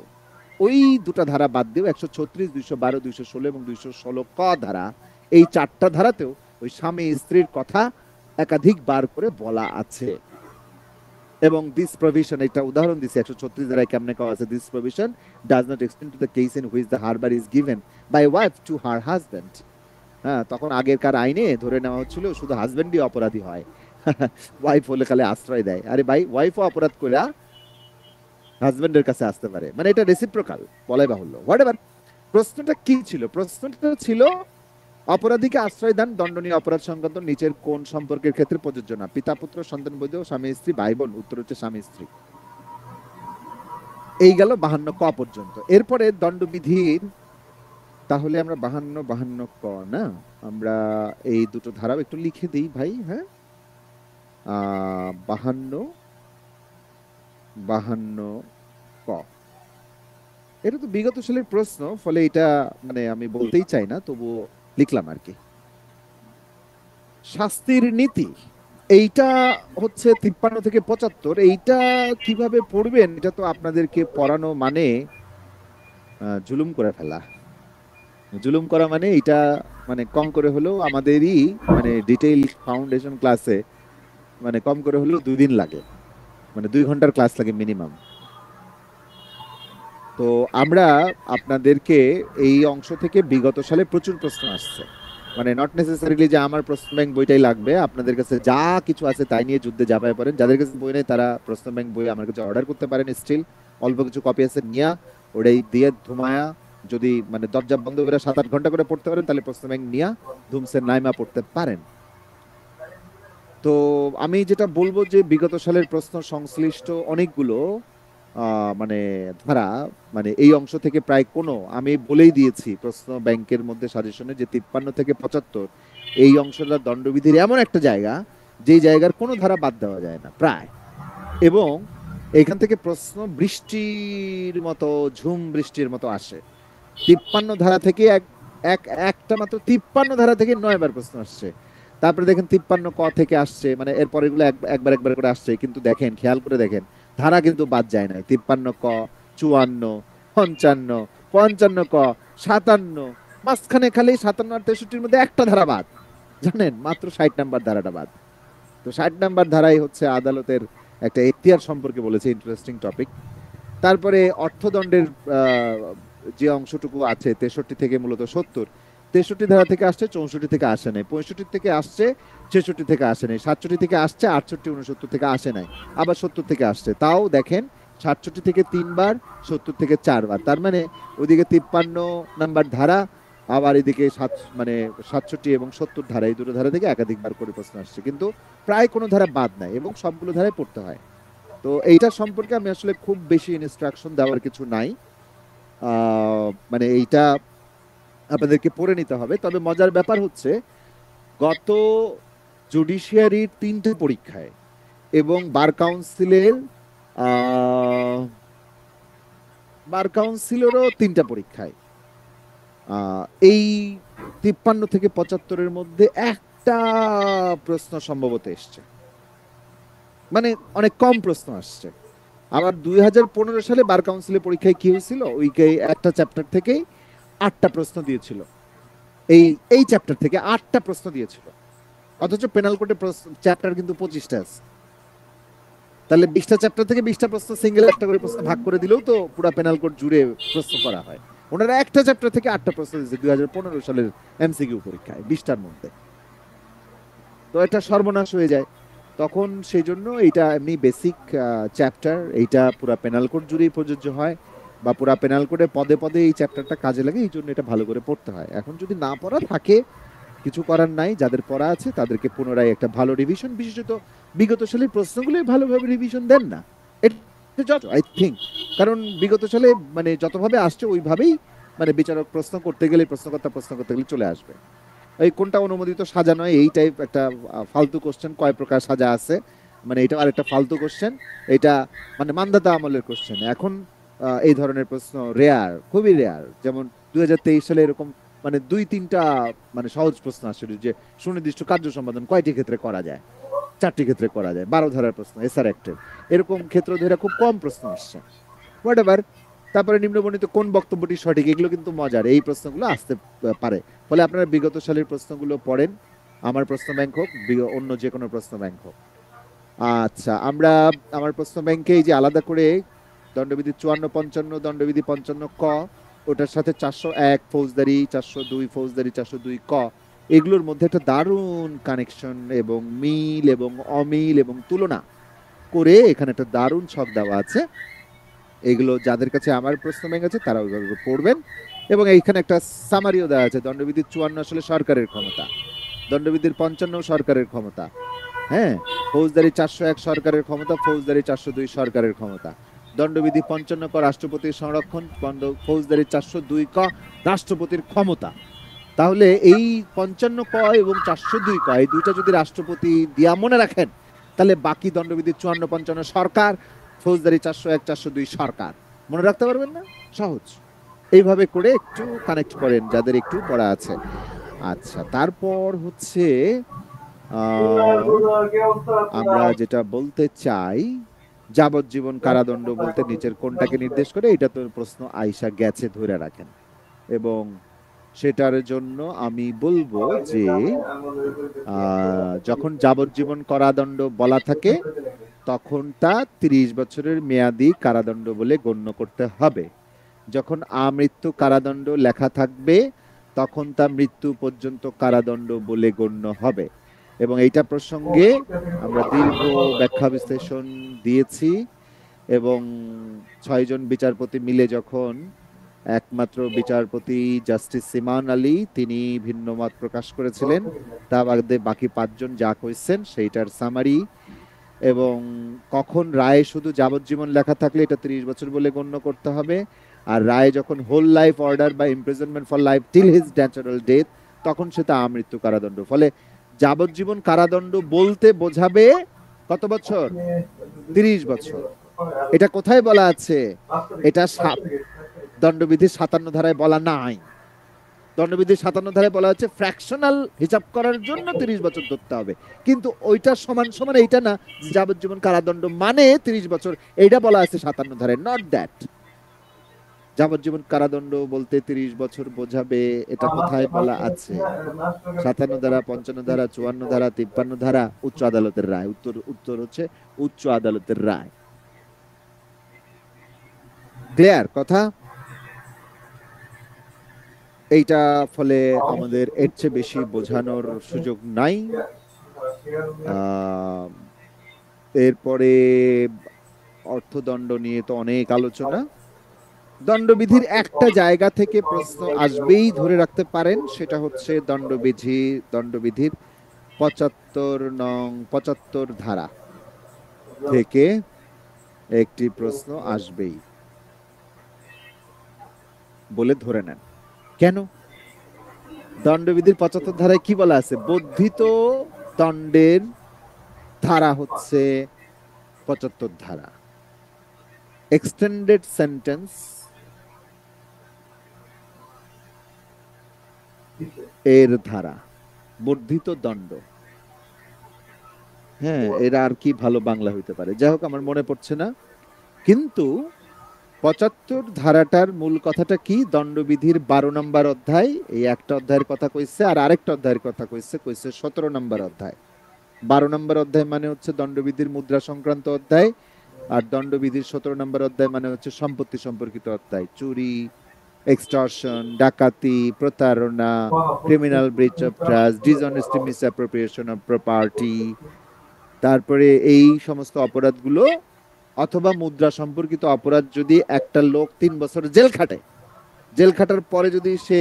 ওই দুটা ধারা বাদ দিয়েও ১৩৬, ২১২, ২১৬ এবং ২১৬ ক ধারা, এই চারটা ধারাতেও ওই স্বামী স্ত্রীর কথা একাধিক বার করে বলা আছে। এবং দিস প্রভিশন, একটা উদাহরণ দিছে ১৩৬ ধারায় কেমনে কওয়া আছে, this provision does not extend to the case in which the harbour is given by wife to her husband. হ্যাঁ, তখন আগেরকার আইনে ধরে নেওয়া হচ্ছিল শুধু হাজব্যান্ডই অপরাধী হয়, ওয়াইফ হলে খালি আশ্রয় দেয়। আরে ভাই, ওয়াইফও অপরাধ করে হাজবেন্ডের কাছে আসতে পারে, মানে এটা রেসিপ্রোকাল বলাই বাহুল্য। হোয়াটএভার, প্রশ্নটা কি ছিল? প্রশ্নটা ছিল অপরাধীকে আশ্রয় দান দণ্ডনীয় অপরাধ সংক্রান্ত নিচের কোন সম্পর্কের ক্ষেত্রে প্রযোজ্য না? পিতা পুত্র, সন্তান বৈধ, স্বামী স্ত্রী, ভাই বোন। উত্তর হচ্ছে স্বামী স্ত্রী। এই গেল ৫২ ক পর্যন্ত। এরপরে দণ্ডবিধির, তাহলে আমরা ৫২ ক না, আমরা এই দুটো ধারাও একটু লিখে দিই ভাই। হ্যাঁ, ৫২ ক, এটা তো বিগত সালের প্রশ্ন, ফলে এটা মানে আমি বলতেই চাই না, তবু লিখলাম আর কি। শাস্তির নীতি, এইটা হচ্ছে ৫৩ থেকে ৭৫। এইটা কিভাবে পড়বেন? এটা তো আপনাদেরকে পড়ানো মানে জুলুম করে ফেলা। জুলুম করা মানে এটা, মানে কম করে হলেও আমাদেরই মানে ডিটেইল ফাউন্ডেশন ক্লাসে মানে কম করে হলেও ২ দিন লাগে, মানে ২ ঘন্টার ক্লাস লাগে মিনিমাম। তো আমরা আপনাদেরকে এই অংশ থেকে বিগত সালে প্রচুর প্রশ্ন আসছে, মানে নট নেসেসারিলি যে আমার প্রশ্ন ব্যাংক বইটাই লাগবে, আপনাদের কাছে যা কিছু আছে তাই নিয়ে যুদ্ধে ঝাঁপায় পড়েন। যাদের কাছে বই নেই তারা প্রশ্ন ব্যাংক বই আমার কাছে অর্ডার করতে পারেন। স্টিল অল্প কিছু কপি আছে, নিয়া ওটাই দিয়ে ধুমায়া, যদি মানে দরজা বন্ধ করে ৭-৮ ঘন্টা করে পড়তে পারেন, তাহলে প্রশ্ন ব্যাংক নিয়া ধুমসে নাইমা পড়তে পারেন। তো আমি যেটা বলবো যে বিগত সালের প্রশ্ন সংশ্লিষ্ট অনেকগুলো মানে ধারা, মানে এই অংশ থেকে প্রায় কোনো, আমি বলেই দিয়েছি প্রশ্ন ব্যাংকের মধ্যে সাজেশনে যে ৫৩ থেকে ৭৫ এই অংশটা দণ্ডবিধির এমন একটা জায়গা, যেই জায়গার কোনো ধারা বাদ দেওয়া যায় না প্রায়। এবং এখান থেকে প্রশ্ন বৃষ্টির মতো, ঝুম বৃষ্টির মতো আসে। ৫৩ ধারা থেকে একটা মাত্র 53 ধারা থেকে 9 বার প্রশ্ন আসছে। তারপরে দেখেন 53 ক থেকে আসছে, মানে এরপর এগুলো একবার একবার করে আসছে, কিন্তু দেখেন খেয়াল করে দেখেন ধারা কিন্তু বাদ যায় না। 53 ক, 54, 55, 55 ক, 57, মাঝখানে খালি 57 আর 63-র মধ্যে একটা ধারা বাদ, জানেন, মাত্র 60 নাম্বার ধারাটা বাদ। তো 60 নাম্বার ধারাই হচ্ছে আদালতের একটা এখতিয়ার সম্পর্কে বলেছে, ইন্টারেস্টিং টপিক। তারপরে অর্থদণ্ডের আহ, যে অংশটুকু আছে 63 থেকে মূলত 70, 63 ধারা থেকে আসছে, 64 থেকে আসে নাই, 65 থেকে আসছে, 66 থেকে আসে নাই, 67 থেকে আসছে, 68, 69 থেকে আসে নাই, আবার 70 থেকে আসছে। তাও দেখেন 67 থেকে 3 বার, 70 থেকে 4 বার, তার মানে ওইদিকে 53 নাম্বার ধারা, আবার এদিকে মানে 67 এবং 70 ধারা, এই দুটো ধারা থেকে একাধিকবার করে প্রশ্ন আসছে, কিন্তু প্রায় কোনো ধারা বাদ নাই এবং সবগুলো ধারায় পড়তে হয়। তো এইটা সম্পর্কে আমি আসলে খুব বেশি ইনস্ট্রাকশন দেওয়ার কিছু নাই, মানে এইটা আপনাদেরকে পড়ে নিতে হবে। তবে মজার ব্যাপার হচ্ছে গত জুডিশিয়ারির 3টে পরীক্ষায় এবং বার কাউন্সিলেরও 3টা পরীক্ষায় আহ, এই 53 থেকে 75-এর মধ্যে একটা প্রশ্ন সম্ভবত এসছে, মানে অনেক কম প্রশ্ন আসছে। আবার 2015 সালে বার কাউন্সিলের পরীক্ষায় কি হয়েছিল, ওইকে একটা চ্যাপ্টার থেকেই 8টা প্রশ্ন দিয়েছিল, এই এই চ্যাপ্টার থেকে 8টা প্রশ্ন দিয়েছিল, অথচ পেনাল কোর্টে চ্যাপ্টার কিন্তু 25টা আছে। তাহলে 20টা চ্যাপ্টার থেকে 20টা প্রশ্ন সিঙ্গেল একটা করে প্রশ্ন ভাগ করে দিলেও তো পুরো পেনাল কোর্ট জুড়ে প্রশ্ন করা হয়। ওনারা একটা চ্যাপ্টার থেকে 8টা প্রশ্ন দিয়েছে 2015 সালের এমসিকিউ পরীক্ষায় 20টার মধ্যে। তো এটা সর্বনাশ হয়ে যায় তখন। সেই জন্য এইটা এমনি বেসিক চ্যাপ্টার, এইটা পুরা পেনাল কোড জুড়েই প্রযোজ্য হয়, বা পুরা পেনাল কোডে পদে পদে এই চ্যাপ্টারটা কাজে লাগে, এই জন্য এটা ভালো করে পড়তে হয়। এখন যদি না পড়া থাকে কিছু করার নাই, যাদের পড়া আছে তাদেরকে পুনরায় একটা ভালো রিভিশন, বিশেষত বিগত সালের প্রশ্নগুলো ভালোভাবে রিভিশন দেন না, এটা আই থিঙ্ক। কারণ বিগত সালে মানে যতভাবে আসছে ওইভাবেই মানে বিচারক প্রশ্ন করতে গেলে, প্রশ্নকর্তা প্রশ্ন করতে গেলে চলে আসবে। এই কোনটা অনুমোদিত সাজা নয়, এই টাইপ একটা ফালতু কোশ্চেন, কয় প্রকার সাজা আছে, মানে এটা আরেকটা ফালতু কোশ্চেন, এটা মানে মান্ধাতা আমলের কোশ্চেন। এখন এই ধরনের প্রশ্ন রেয়ার, খুবই রেয়ার। যেমন 2023 সালে এরকম মানে 2-3টা মানে সহজ প্রশ্ন আসছিল যে সুনির্দিষ্ট কার্য সম্পাদন কয়টি ক্ষেত্রে করা যায়, 4টি ক্ষেত্রে করা যায়, 12 ধারার প্রশ্ন, এসআর অ্যাক্টের, এরকম ক্ষেত্র ধরে খুব কম প্রশ্ন আসছে। What ever. তারপরে নিম্নবর্ণিত কোন বক্তব্যটি সঠিক, এগুলো কিন্তু মজার, এই প্রশ্নগুলো আসতে পারে। ফলে আপনারা বিগত সালের প্রশ্নগুলো পড়েন, আমার প্রশ্ন ব্যাংক হোক, অন্য যে কোনো প্রশ্ন ব্যাংক হোক। আচ্ছা, আমরা আমার প্রশ্ন ব্যাংকে এই যে আলাদা করে দণ্ডবিধি 54-55, দণ্ডবিধি 55 ক, ওটার সাথে 401 ফৌজদারি, 402 ফৌজদারি, 402 ক, এগুলোর মধ্যে একটা দারুণ কানেকশন এবং মিল এবং অমিল এবং তুলনা করে এখানে একটা দারুণ ছক দেওয়া আছে। এগুলো যাদের কাছে আমার প্রশ্ন ব্যাংক আছে তারা ওইভাবে পড়বেন। এবং এইখানে একটা সামারিও দেওয়া আছে, দণ্ডবিধি 54 আসলে সরকারের ক্ষমতা, দণ্ডবিধির 55 সরকারের ক্ষমতা, হ্যাঁ, ফৌজদারি 401 সরকারের ক্ষমতা, ফৌজদারি 402 সরকারের ক্ষমতা, দণ্ডবিধি 55 ক রাষ্ট্রপতির সংরক্ষণ, ফৌজদারি 402 ক রাষ্ট্রপতির ক্ষমতা। তাহলে এই 55 ক এবং 402 ক, এই দুইটা যদি রাষ্ট্রপতি দিয়া মনে রাখেন, তাহলে বাকি দণ্ডবিধি 54-55 সরকার, ফৌজদারি 401 402 সরকার, মনে রাখতে পারবেন না? সহজ। এইভাবে করে একটু কানেক্ট করেন যাদের একটু পড়া আছে। আচ্ছা, তারপর হচ্ছে আমরা যেটা বলতে চাই, যাবজ্জীবন কারাদণ্ড বলতে নিচের কোনটাকে নির্দেশ করে, এটা তো প্রশ্ন আইসা গেছে, ধরে রাখেন। এবং সেটার জন্য আমি বলবো যে যখন যাবজ্জীবন কারাদণ্ড বলা থাকে তখন তা 30 বছরের মেয়াদি কারাদণ্ড বলে গণ্য করতে হবে। যখন আমৃত্যু কারাদণ্ড লেখা থাকবে তখন তা মৃত্যু পর্যন্ত কারাদণ্ড বলে গণ্য হবে। এবং এইটা প্রসঙ্গে আমরা দীর্ঘ ব্যাখ্যা বিশ্লেষণ দিয়েছি। এবং 6 জন বিচারপতি মিলে যখন একমাত্র বিচারপতি জাস্টিস সিমান আলী তিনি ভিন্ন মত প্রকাশ করেছিলেন, তা বাদে বাকি 5 জন যা কইছেন সেইটার সামারি। এবং কখন রায়ে শুধু যাবজ্জীবন লেখা থাকলে এটা 30 বছর বলে গণ্য করতে হবে, আর রায়ে যখন হোল লাইফ অর্ডার বা imprisonment for life till his natural death, তখন সেটা আমৃত্যু কারাদণ্ড। ফলে যাবজ্জীবন কারাদণ্ড বলতে বোঝাবে কত বছর? 30 বছর। এটা কোথায় বলা আছে? এটা দণ্ডবিধির 57 ধারায় বলা নাই। দণ্ডবিধির 57 ধারায় বলা হচ্ছে ফ্র্যাকশনাল হিসাব করার জন্য 30 বছর ধরতে হবে, কিন্তু ওইটা সমান সমান এইটা না যে যাবজ্জীবন কারাদণ্ড মানে 30 বছর, এইটা বলা আছে 57 ধারায়, নট দ্যাট। যাবজ্জীবন কারাদণ্ড বলতে 30 বছর বোঝাবে, এটা কোথায় বলা আছে? 57 ধারা, 55 ধারা, 54 ধারা, 53 ধারা, উচ্চ আদালতের রায়। উত্তর হচ্ছে উচ্চ আদালতের রায়। ক্লিয়ার কথা? এইটা ফলে আমাদের এর চেয়ে বেশি বোঝানোর সুযোগ নাই। এরপরে অর্থদণ্ড নিয়ে তো অনেক আলোচনা। দণ্ডবিধির একটা জায়গা থেকে প্রশ্ন আসবেই, ধরে রাখতে পারেন, সেটা হচ্ছে দণ্ডবিধির 75 ধারা থেকে একটি প্রশ্ন আসবেই বলে ধরে নেন। কেন? দণ্ডবিধির 75 ধারায় কি বলা আছে? বর্ধিত দণ্ডের ধারা হচ্ছে 75 ধারা, এক্সটেন্ডেড সেন্টেন্স এর ধারা, বর্ধিত দণ্ড। হ্যাঁ, এরা আর কি ভালো বাংলা হইতে পারে, যাই হোক আমার মনে পড়ছে না। কিন্তু 75 ধারাটার মূল কথাটা কি? দণ্ডবিধির 12 নম্বর অধ্যায়, এই একটা অধ্যায়ের কথা কইছে, আর আরেকটা অধ্যায়ের কথা কইছে 17 নম্বর অধ্যায়। 12 নম্বর অধ্যায় মানে হচ্ছে দণ্ডবিধির মুদ্রা সংক্রান্ত অধ্যায়, আর দণ্ডবিধির 17 নম্বর অধ্যায় মানে হচ্ছে সম্পত্তি সম্পর্কিত অধ্যায়। চুরি, এক্সটর্শন, ডাকাতি, প্রতারণা, criminal breach of trust, dishonesty, misappropriation of property, তারপরে এই সমস্ত অপরাধগুলো অথবা মুদ্রা সম্পর্কিত অপরাধ যদি একটা লোক 3 বছর জেল খাটে, জেল খাটার পরে যদি সে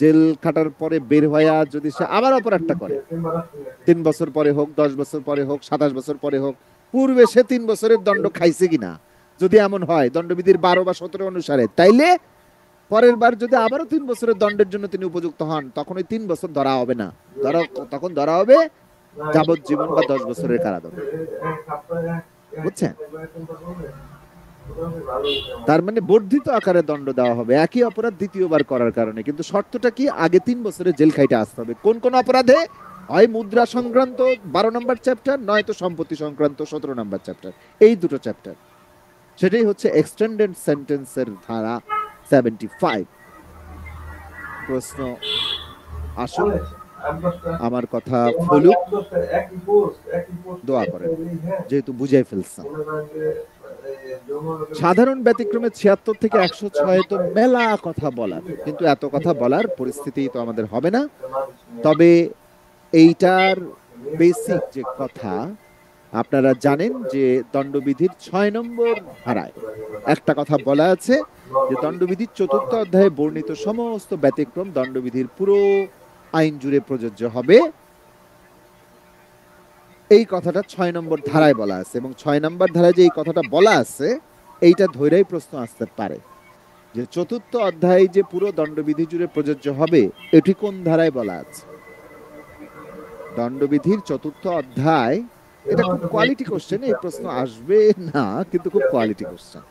জেল খাটার পরে বের হইয়া যদি সে আবার অপরাধটা করে, 3 বছর পরে হোক, 10 বছর পরে হোক, 27 বছর পরে হোক, পূর্বে সে 3 বছরের দণ্ড খাইছে কিনা যদি এমন হয় দণ্ডবিধির 12 বা 17 অনুসারে, তাইলে পরের বার যদি আবারও 3 বছরের দণ্ডের জন্য তিনি উপযুক্ত হন, তখন ওই 3 বছর ধরা হবে না, তখন ধরা হবে যাবজ্জীবন বা 10 বছরের কারাদণ্ড। বুঝছেন? তার মানে বর্ধিত আকারে দণ্ড দেওয়া হবে একই অপরাধ দ্বিতীয়বার করার কারণে, কিন্তু শর্তটা কি? আগে 3 বছরের জেল খাইতে আসতে হবে। কোন কোন অপরাধে? হয় মুদ্রা সংক্রান্ত 12 নম্বর চ্যাপ্টার, নয়তো সম্পত্তি সংক্রান্ত 17 নম্বর চ্যাপ্টার, এই দুটো চ্যাপ্টার। সেটাই হচ্ছে এক্সটেন্ডেড সেন্টেন্সের ধারা 75। প্রশ্ন আসুন, আমার কথা ফলুক, দোয়া করেন, যেহেতু বুঝাই ফেলছেন। সাধারণ ব্যতিক্রমে 76 থেকে 106 তো মেলা কথা বলার, কিন্তু এত কথা বলার পরিস্থিতি তো আমাদের হবে না। তবে এইটার বেসিক যে কথা আপনারা জানেন যে দণ্ডবিধির 6 নম্বর ধারায় একটা কথা বলা আছে যে দণ্ডবিধির 4র্থ অধ্যায়ে বর্ণিত সমস্ত ব্যতিক্রম দণ্ডবিধির পুরো আইন জুড়ে প্রযোজ্য হবে। এই কথাটা 6 নম্বর ধারায় বলা আছে, এবং 6 নম্বর ধারায় যে এই কথাটা বলা আছে এইটা ধরেই প্রশ্ন আসতে পারে যে 4র্থ অধ্যায়ে যে পুরো দণ্ডবিধি জুড়ে প্রযোজ্য হবে, এটি কোন ধারায় বলা আছে? দণ্ডবিধির 4র্থ অধ্যায়, এটা খুব কোয়ালিটি কোশ্চেন, এই প্রশ্ন আসবে না, কিন্তু খুব কোয়ালিটি কোশ্চেন,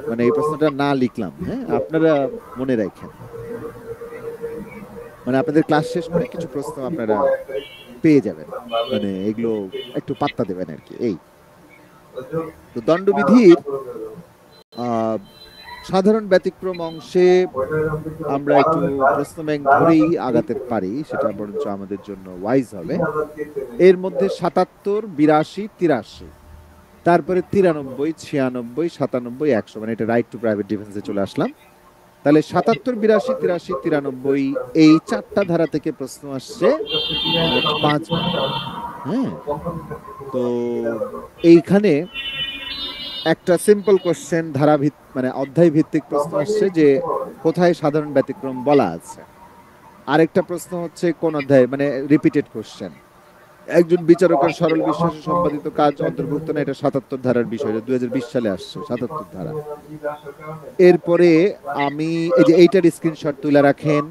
মানে এই প্রশ্নটা না লিখলাম, হ্যাঁ আপনারা মনে রাখেন, মানে আপনাদের ক্লাস শেষ করে কিছু প্রশ্ন আপনারা পেয়ে যাবেন, মানে এগুলো একটু পাত্তা দেবেন আর কি। এই তো দণ্ডবিধির সাধারণ ব্যতিক্রম অংশে আমরা একটু প্রশ্ন ব্যাংক ধরেই আগাতে পারি, সেটা বরঞ্চ আমাদের জন্য ওয়াইজ হবে। এর মধ্যে 77, 82, 83, তারপরে 93, 96, 97, 100, মানে এটা রাইট টু প্রাইভেট ডিফেন্সে চলে আসলাম। তাহলে 77, 82, 83, 93 এই 4টা ধারা থেকে প্রশ্ন আসছে 5। হ্যাঁ, তো এইখানে একটা সিম্পল কোশ্চেন ধারা মানে অধ্যায় ভিত্তিক প্রশ্ন আসছে যে কোথায় সাধারণ ব্যতিক্রম বলা আছে। আরেকটা প্রশ্ন হচ্ছে কোন অধ্যায়, মানে রিপিটেড কোশ্চেন, একজন বিচারকের সরল বিশ্বাসে সম্পাদিত কাজ অন্তর্ভুক্ত না, এটা 77 ধারার বিষয়, 2020 সালে আসছে 77 ধারা। এরপরে আমি এই যে এইটার স্ক্রিনশট তুলে রাখেন,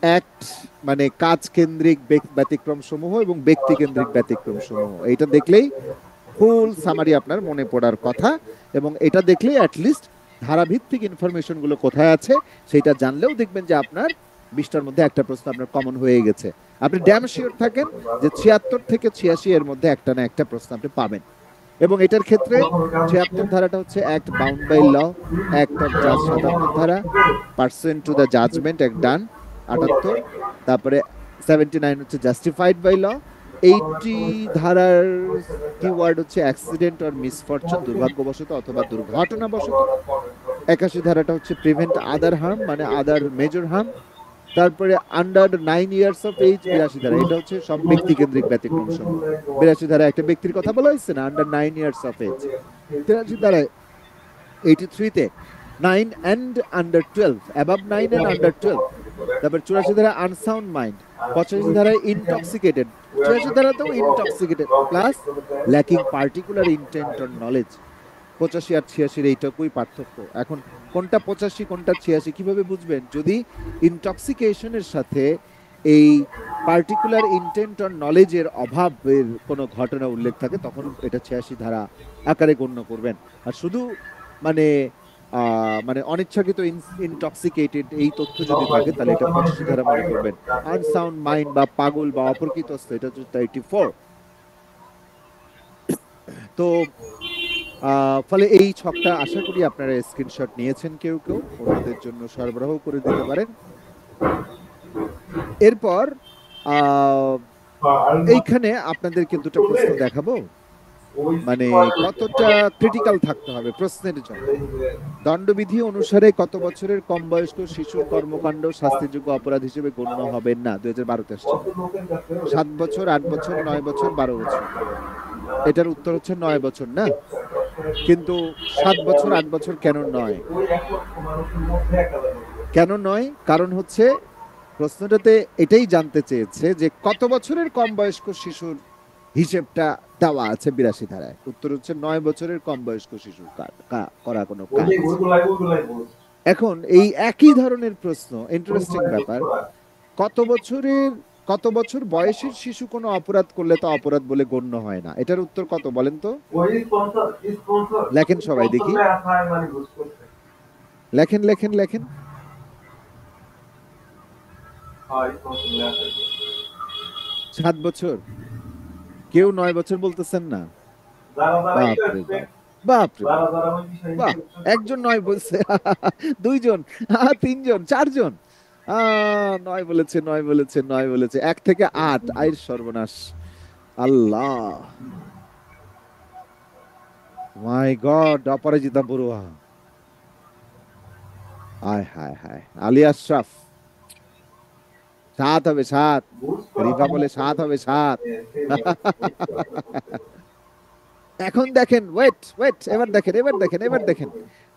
অ্যাক্ট মানে কাজ কেন্দ্রিক ব্যতিক্রম সমূহ এবং ব্যক্তি কেন্দ্রিক ব্যতিক্রম সমূহ, এইটা দেখলেই ফুল সামারি আপনার মনে পড়ার কথা, এবং এটা দেখলেই অ্যাটলিস্ট ধারাভিত্তিক ইনফরমেশন গুলো কোথায় আছে সেটা জানলেও দেখবেন যে আপনার 20টার মধ্যে একটা প্রশ্ন আপনার কমন হয়ে গেছে। আপনি ড্যাম শিওর থাকেন যে 76 থেকে 86 এর মধ্যে একটা না একটা প্রশ্ন আপনি পাবেন। এবং এটার ক্ষেত্রে 76 ধারাটা হচ্ছে act bound by law, act of জাজ 77 ধারা, person to the judgment act done 78, তারপরে 79 হচ্ছে জাস্টিফাইড বাই ল, 80 ধারার কিওয়ার্ড হচ্ছে অ্যাক্সিডেন্ট অর মিসফরচুন, দুর্ভাগ্যবশত অথবা দুর্ঘটনাবশত। 81 ধারাটা হচ্ছে প্রিভেন্ট আদার হার্ম, মানে আদার মেজর হার্ম। তারপরে আন্ডার 9 ইয়ার্স অফ এজ 82 ধারা, এটা হচ্ছে সব ব্যক্তি কেন্দ্রিক ব্যতিক্রম সমূহ। 82 ধারা একটা ব্যক্তির কথা বলা হয়েছে না, আন্ডার 9 ইয়ার্স অফ এজ। 83 ধারায় 83 তে 9 and under 12, above 9 and under 12। তারপর 84 ধারায় আনসাউন্ড মাইন্ড, 85 ধারায় ইনটক্সিকেটেড, 84 ধারাতেও intoxicated plus lacking particular intent or knowledge. 85 আর 86 এইটুকুই পার্থক্য। এখন কোনটা 85 কোনটা 86 কিভাবে বুঝবেন? যদি ইনটক্সিকেশনের সাথে এই পার্টিকুলার ইন্টেন্ট অর নলেজের অভাবের কোনো ঘটনা উল্লেখ থাকে তখন এটা 86 ধারা আকারে গণ্য করবেন। আর শুধু মানে মানে অনিচ্ছাকৃত ইনটক্সিকেটেড এই তথ্য যদি থাকে তাহলে এটা 85 ধারা মনে করবেন। আনসাউন্ড মাইন্ড বা পাগল বা অপ্রকৃতস্থ এটা হচ্ছে 34। তো ফলে এই ছকটা আশা করি আপনারা স্ক্রিনশট নিয়েছেন, কেউ কেউ ওনাদের জন্য সরবরাহ করে দিতে পারেন। এরপর এইখানে আপনাদেরকে দুটো প্রশ্ন দেখাবো, মানে কতটা ক্রিটিক্যাল থাকতে হবে প্রশ্নের জন্য। দণ্ডবিধি অনুসারে কত বছরের কম বয়স্ক শিশুর কর্মকাণ্ড শাস্তিযোগ্য অপরাধ হিসেবে গণ্য হবে না? 2012 তে আসছে। 7 বছর, 8 বছর, 9 বছর, 12 বছর। এটার উত্তর হচ্ছে 9 বছর না, কিন্তু 7 বছর 8 বছর কেন নয়? কেন নয়? কারণ হচ্ছে প্রশ্নটাতে এটাই জানতে চেয়েছে যে কত বছরের কম বয়স্ক শিশুর হিসেবটা দেওয়া আছে 82 ধারায়। উত্তর হচ্ছে 9 বছরের কম বয়স্ক শিশুর করা কোনো কাজ। এখন এই একই ধরনের প্রশ্ন, ইন্টারেস্টিং ব্যাপার, কত বছর বয়সের শিশু কোনো অপরাধ করলে তা অপরাধ বলে গণ্য হয় না? এটার উত্তর কত বলেন তো? লেখেন সবাই দেখি, লেখেন লেখেন লেখেন। 7 বছর। কেউ 9 বছর বলতেছেন না? বাপরে বাপরে বাহ, একজন 9 বলছে, দুইজন, 3জন, 4জন 9 বলেছে, 9 বলেছে, 9 বলেছে। 1 থেকে 8, আইর সর্বনাশ। আল্লাহ, মাই গড, অপরাজিতা বড়ুয়া, আয় হায় হায়। আলী আশরাফ 7 হবে, 7। রিফা বলে 7 হবে, 7। এখন দেখেন, ওয়েট, এবার দেখেন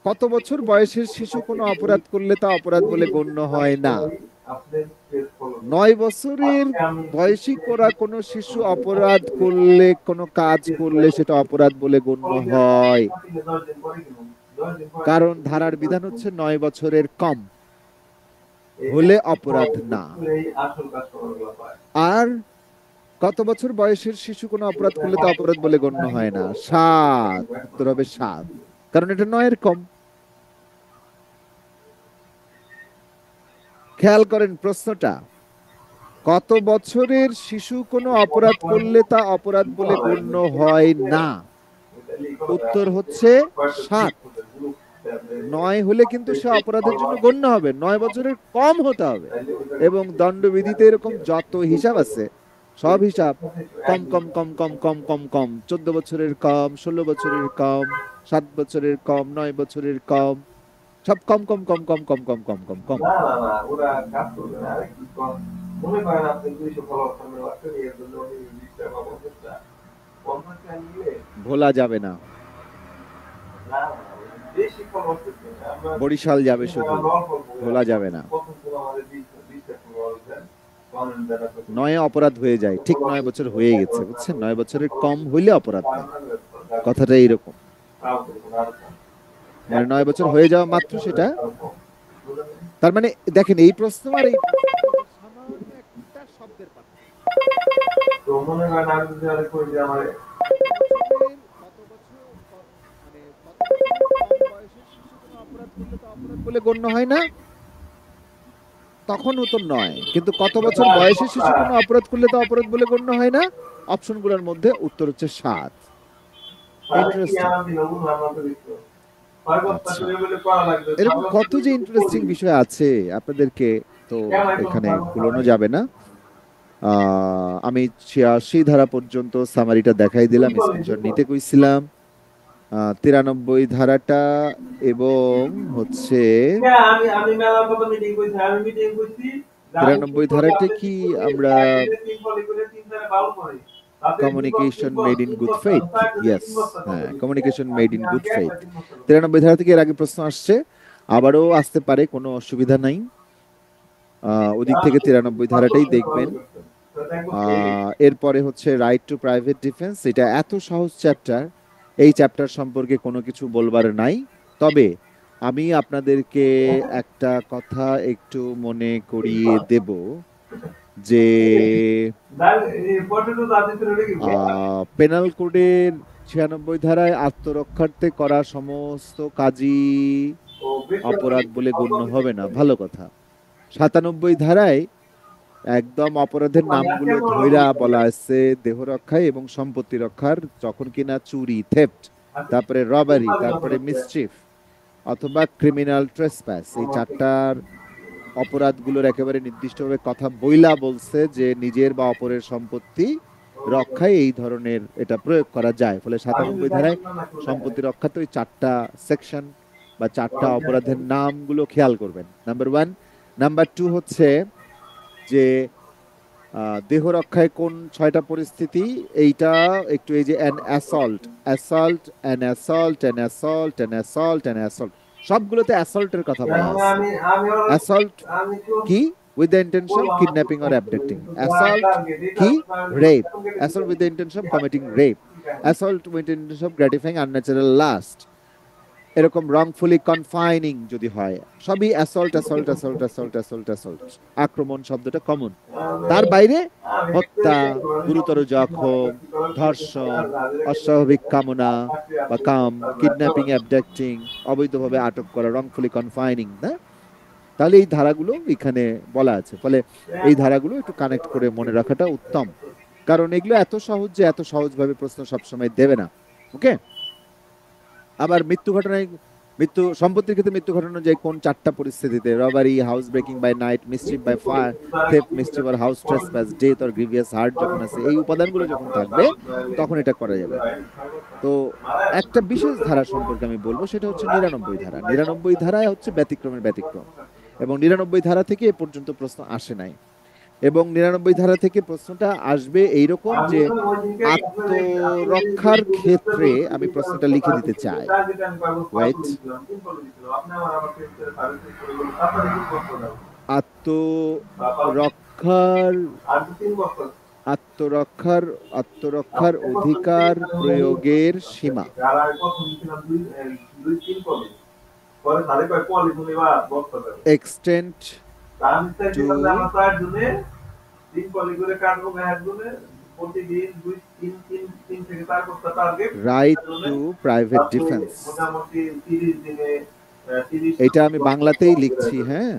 কত বছর বয়সের শিশু কোনো অপরাধ করলে তা অপরাধ বলে গণ্য হয় না? 9 বছরের বয়সী করা কোনো শিশু অপরাধ করলে, কোনো কাজ করলে সেটা অপরাধ বলে গণ্য হয়, কারণ ধারার বিধান হচ্ছে 9 বছরের কম হলে অপরাধ না। আর কত বছর বয়সের শিশু কোনো অপরাধ করলে তা অপরাধ বলে গণ্য হয় না? 7। উত্তর হবে 7, কারণ এটা 9 এর কম। খেয়াল করেন প্রশ্নটা, কত বছরের শিশু কোনো অপরাধ করলে তা অপরাধ বলে গণ্য হয় না? উত্তর হচ্ছে 7। 9 হলে কিন্তু সে অপরাধের জন্য গণ্য হবে, 9 বছরের কম হতে হবে। এবং দণ্ডবিধিতে এরকম যত হিসাব আছে সব হিসাব কম কম কম কম কম কম কম, 14 বছরের কম, 16 বছরের কম, 7 বছরের কম, 9 বছরের কম, সব কম কম কম কম কম কম কম কম কম। ভোলা যাবে না, বরিশাল যাবে শুধু, ভোলা যাবে না। 9 অপরাধ হয়ে যায়, ঠিক 9 বছর হয়ে গেছে, বুঝছেন? 9 বছরের কম হইলে অপরাধ না, কথাটা এইরকম। মানে 9 বছর হয়ে যাওয়া মাত্র সেটা। তার মানে দেখেন এই প্রশ্ন আর এই সামান্য একটা শব্দের বলে গণ্য হয় না, তখনও তো নয়। কিন্তু কত বছর বয়সের শিশু কোনো অপরাধ করলে তো অপরাধ বলে গণ্য হয় না। অপশনগুলোর মধ্যে উত্তর হচ্ছে 7। ইন্টারেস্টিং। আচ্ছা, এরকম কত যে ইন্টারেস্টিং বিষয় আছে আপনাদেরকে তো এখানে ভুলানো যাবে না। আমি 86 ধারা পর্যন্ত সামারিটা দেখাই দিলাম, স্ক্রিনশট নিতে কইছিলাম। 93 ধারাটা এবং হচ্ছে 93 ধারাটা কি আমরা communication made in good faith, yes, হ্যাঁ, communication made in good faith. 93 ধারা থেকে এর আগে প্রশ্ন আসছে, আবারও আসতে পারে, কোনো অসুবিধা নাই। ওদিক থেকে 93 ধারাটাই দেখবেন। এরপরে হচ্ছে রাইট টু প্রাইভেট ডিফেন্স। এটা এত সহজ চ্যাপ্টার, এই চ্যাপ্টার সম্পর্কে কোনো কিছু বলবার নাই। তবে আমি আপনাদেরকে একটা কথা একটু মনে করিয়ে দেব যে পেনাল কোডের 96 ধারায় আত্মরক্ষার্থে করা সমস্ত কাজই অপরাধ বলে গণ্য হবে না, ভালো কথা। 97 ধারায় একদম অপরাধের নামগুলো ধইরা বলা আছে দেহ রক্ষায় এবং সম্পত্তি রক্ষার, যখন কিনা চুরি, থেফট, তারপরে রবারি, তারপরে মিসচিফ অথবা ক্রিমিনাল ট্রেসপ্যাস, এই চারটার অপরাধগুলোর একেবারে নির্দিষ্টভাবে কথা বইলা বলছে যে নিজের বা অপরের সম্পত্তি রক্ষায় এই ধরনের এটা প্রয়োগ করা যায়। ফলে 97 ধারায় সম্পত্তি রক্ষাতে ওই চারটা সেকশন বা চারটা অপরাধের নামগুলো খেয়াল করবেন, নাম্বার 1। নাম্বার 2 হচ্ছে যে দেহ রক্ষায় কোন 6টা পরিস্থিতি, এইটা একটু এই যে an assault, assault, an assault, an assault, an assault, an assault, সবগুলোতে অ্যাসল্টের কথা বলা আছে। অ্যাসল্ট কি? With the intention of kidnapping or abducting. Assault কি? Rape. Assault with the intention of committing rape. Assault with the intention of gratifying unnatural lust. এরকম wrongfully confining যদি হয়, সবই assault, assault, assault, assault, assault, assault. আক্রমণ শব্দটা common. তার বাইরে হত্যা, গুরুতর জখম, ধর্ষণ, অস্বাভাবিক কামনা বা কাম, কিডন্যাপিং, অ্যাবডাক্টিং, অবৈধভাবে আটক করা, রংফুলি কনফাইনিং, না? তাহলে এই ধারাগুলো এখানে বলা আছে। ফলে এই ধারাগুলো একটু কানেক্ট করে মনে রাখাটা উত্তম, কারণ এগুলো এত সহজ যে এত সহজভাবে প্রশ্ন সবসময় দেবে না। ওকে। আবার মৃত্যু ঘটনায়, মৃত্যু সম্পত্তির ক্ষেত্রে মৃত্যু ঘটনা যায় কোন 4টা পরিস্থিতিতে, robbery, house breaking by night, mischief by fire, theft, mischief or house trespass, death or grievous hurt যখন আছে, এই উপাদানগুলো যখন থাকবে তখন এটা করা যাবে। তো একটা বিশেষ ধারা সম্পর্কে আমি বলবো, সেটা হচ্ছে 99 ধারা। 99 ধারায় হচ্ছে ব্যতিক্রমের ব্যতিক্রম, এবং 99 ধারা থেকে এ পর্যন্ত প্রশ্ন আসে নাই। এবং 99 ধারা থেকে প্রশ্নটা আসবে এইরকম যে আত্মরক্ষার ক্ষেত্রে, আমি প্রশ্নটা লিখে দিতে চাই, ওয়েট, আত্মরক্ষার আত্মরক্ষার আত্মরক্ষার অধিকার প্রয়োগের সীমা। Extent to right to private defence. এটা আমি বাংলাতেই লিখছি, হ্যাঁ,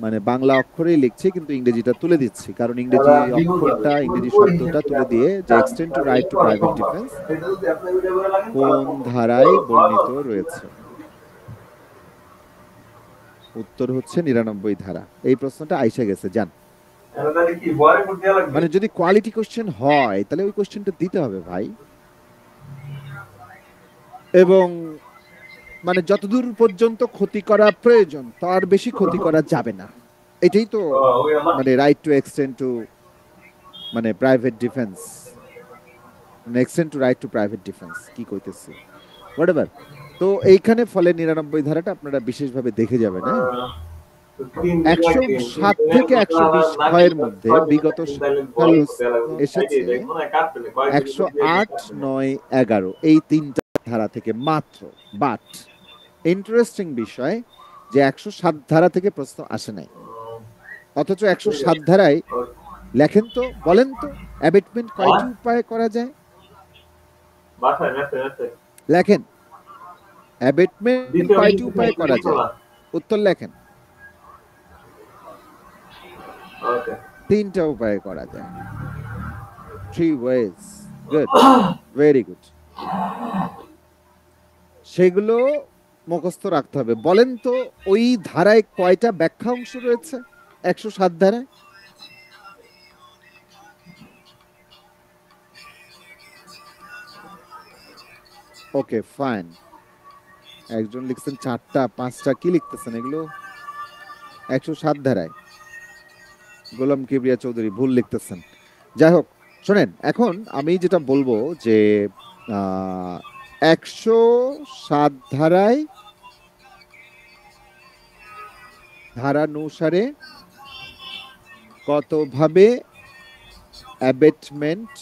মানে বাংলা অক্ষরেই লিখছি, কিন্তু ইংরেজিটা তুলে দিচ্ছি, কারণ ইংরেজি অক্ষরটা, ইংরেজি শব্দটা তুলে দিয়ে যে extend two right to private defence কোন ধারায় বর্ণিত রয়েছে। উত্তর হচ্ছে 99 ধারা। এই প্রশ্নটা আইসা গেছে, জান। মানে যদি কোয়ালিটি কোশ্চেন হয় তাহলে ওই কোশ্চেনটা দিতে হবে ভাই, এবং মানে যতদূর পর্যন্ত ক্ষতি করা প্রয়োজন তার বেশি ক্ষতি করা যাবে না। এটাই তো মানে রাইট টু এক্সটেন্ড টু মানে private defence, extend two right to private defence, কি কইতেছি, হোয়াটএভার। তো এইখানে ফলে 99 ধারাটা আপনারা বিশেষভাবে দেখে যাবেন। হ্যাঁ, 107 থেকে 120 ক্ষয়ের মধ্যে বিগত সাল এসেছে 108, 9, 11, এই 3টা ধারা থেকে মাত্র। বাট ইন্টারেস্টিং বিষয় যে 107 ধারা থেকে প্রশ্ন আসে নাই, অথচ 107 ধারায় লেখেন তো, বলেন তো অ্যাবেটমেন্ট কয়টি উপায়ে করা যায়? লেখেন অ্যাবেটমেন্ট কয়টি উপায়ে করা যায়? উত্তর লেখেন। ওকে। তিনটা উপায়ে করা যায়। 3 ways. Good. Very good. সেগুলো মুখস্থ রাখতে হবে। বলেন তো ওই ধারায় কয়টা ব্যাখ্যা অংশ রয়েছে 107 ধারায়? Okay fine. একজন লিখছেন 4টা 5টা, কি লিখতেছেন এগুলো? 107 ধারায় গোলাম কিবরিয়া চৌধুরী ভুল লিখতেছেন। যাই হোক, শোনেন, এখন আমি যেটা বলবো যে 107 ধারায় ধারানুসারে কতভাবে অ্যাবেটমেন্ট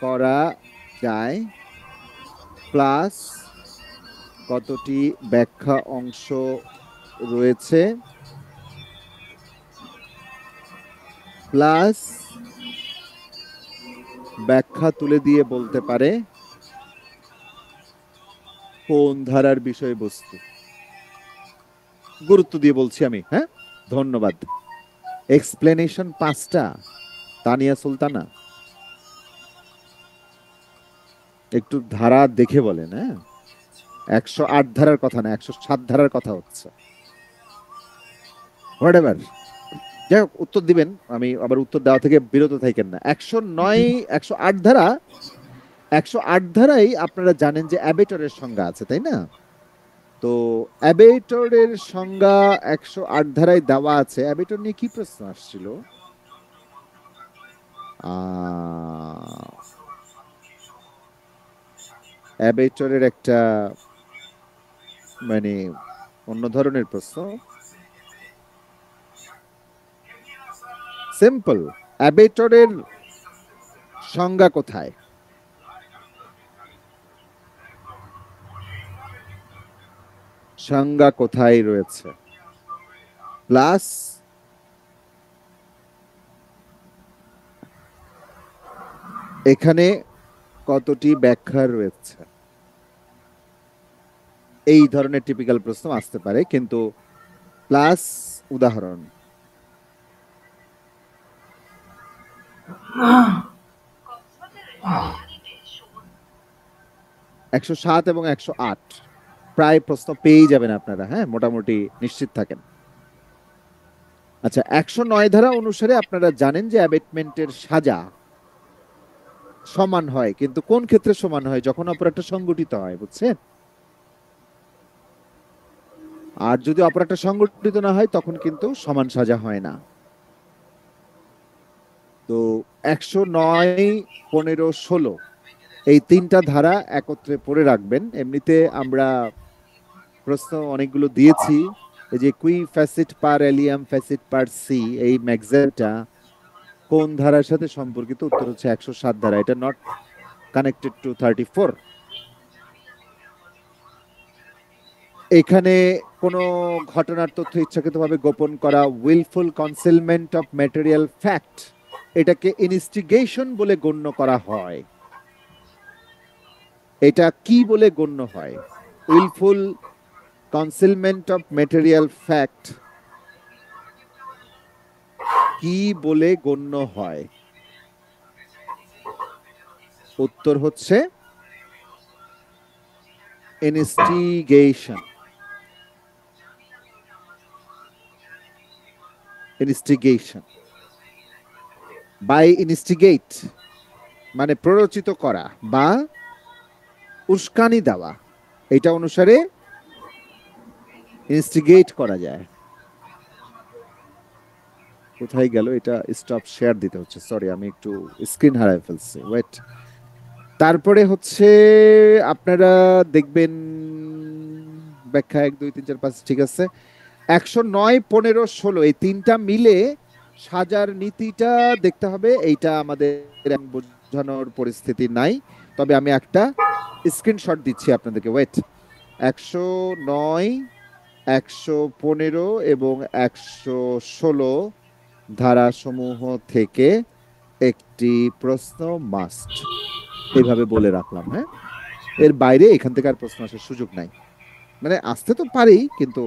করা যায়, প্লাস কতটি ব্যাখ্যা অংশ রয়েছে, প্লাস ব্যাখ্যা তুলে দিয়ে বলতে পারে কোন ধারার বিষয়বস্তু। গুরুত্ব দিয়ে বলছি আমি, হ্যাঁ, ধন্যবাদ। এক্সপ্লেনেশন 5টা। তানিয়া সুলতানা, একটু ধারা দেখে বলেন। হ্যাঁ, 108 ধারার কথা না, 107 ধারার কথা হচ্ছে। হোয়াটএভার, যাই হোক, উত্তর দিবেন। আমি আবার উত্তর দেওয়া থেকে বিরত থাকেন না। 109 108 ধারা, 108 ধারায় আপনারা জানেন যে অ্যাবেটরের সংজ্ঞা আছে, তাই না? তো অ্যাবেটরের সংজ্ঞা 108 ধারায় দেওয়া আছে। অ্যাবেটর নিয়ে কি প্রশ্ন আসছিল? অ্যাবেটরের একটা মানে অন্য ধরনের প্রশ্ন। সিম্পল, অ্যাবেটরের সংজ্ঞা কোথায়? সংজ্ঞা কোথায় রয়েছে, প্লাস এখানে কতটি ব্যাখ্যা রয়েছে। এই ধরনের টিপিক্যাল প্রশ্ন আসতে পারে, কিন্তু প্লাস উদাহরণ। একশো 7 এবং 108 প্রায় প্রশ্ন পেয়েই যাবেন আপনারা, হ্যাঁ, মোটামুটি নিশ্চিত থাকেন। আচ্ছা, 109 ধারা অনুসারে আপনারা জানেন যে অ্যাবেটমেন্টের সাজা সমান হয়, কিন্তু কোন ক্ষেত্রে সমান হয়? যখন অপরাধটা সংগঠিত হয়, বুঝছেন? আর যদি অপরাধটা সংগঠিত না হয় তখন কিন্তু সমান সাজা হয় না। তো 109, 15, 16 এই 3টা ধারা একত্রে পড়ে রাখবেন। এমনিতে আমরা প্রশ্ন অনেকগুলো দিয়েছি। এই যে কুই ফ্যাসিট পার এলিয়াম ফ্যাসিট পার সি, এই ম্যাক্সিমাটা কোন ধারার সাথে সম্পর্কিত? উত্তর হচ্ছে 107 ধারা। এটা নট কানেক্টেড টু 34। এখানে কোনো ঘটনার তথ্য ইচ্ছাকৃতভাবে গোপন করা, wilful concealment of material fact, এটাকে ইনস্টিগেশন বলে গণ্য করা হয়। এটা কি বলে গণ্য হয়? Wilful concealment of material fact কি বলে গণ্য হয়? উত্তর হচ্ছে ইনস্টিগেশন। ইনস্টিগেশন বাই ইনস্টিগেট মানে প্ররোচিত করা বা উস্কানি দেওয়া, এটা অনুসারে ইনস্টিগেট করা যায়। কোথায় গেল এটা? স্টপ শেয়ার দিতে হচ্ছে, সরি, আমি একটু স্ক্রিন হারাই ফেলছি, ওয়েট। তারপরে হচ্ছে আপনারা দেখবেন ব্যাখ্যা 1 2 3 4 5, ঠিক আছে। 109, 15, 16 এই 3টা মিলে সাজার নীতিটা দেখতে হবে। এইটা আমাদের বোঝানোর পরিস্থিতি নাই, তবে আমি একটা স্ক্রিনশট দিচ্ছি আপনাদেরকে, ওয়েট। 109, 115 এবং 116 ধারাসমূহ থেকে একটি প্রশ্ন মাস্ট, এইভাবে বলে রাখলাম। হ্যাঁ, এর বাইরে এখান থেকে আর প্রশ্ন আসার সুযোগ নাই। মানে আসতে তো পারি, কিন্তু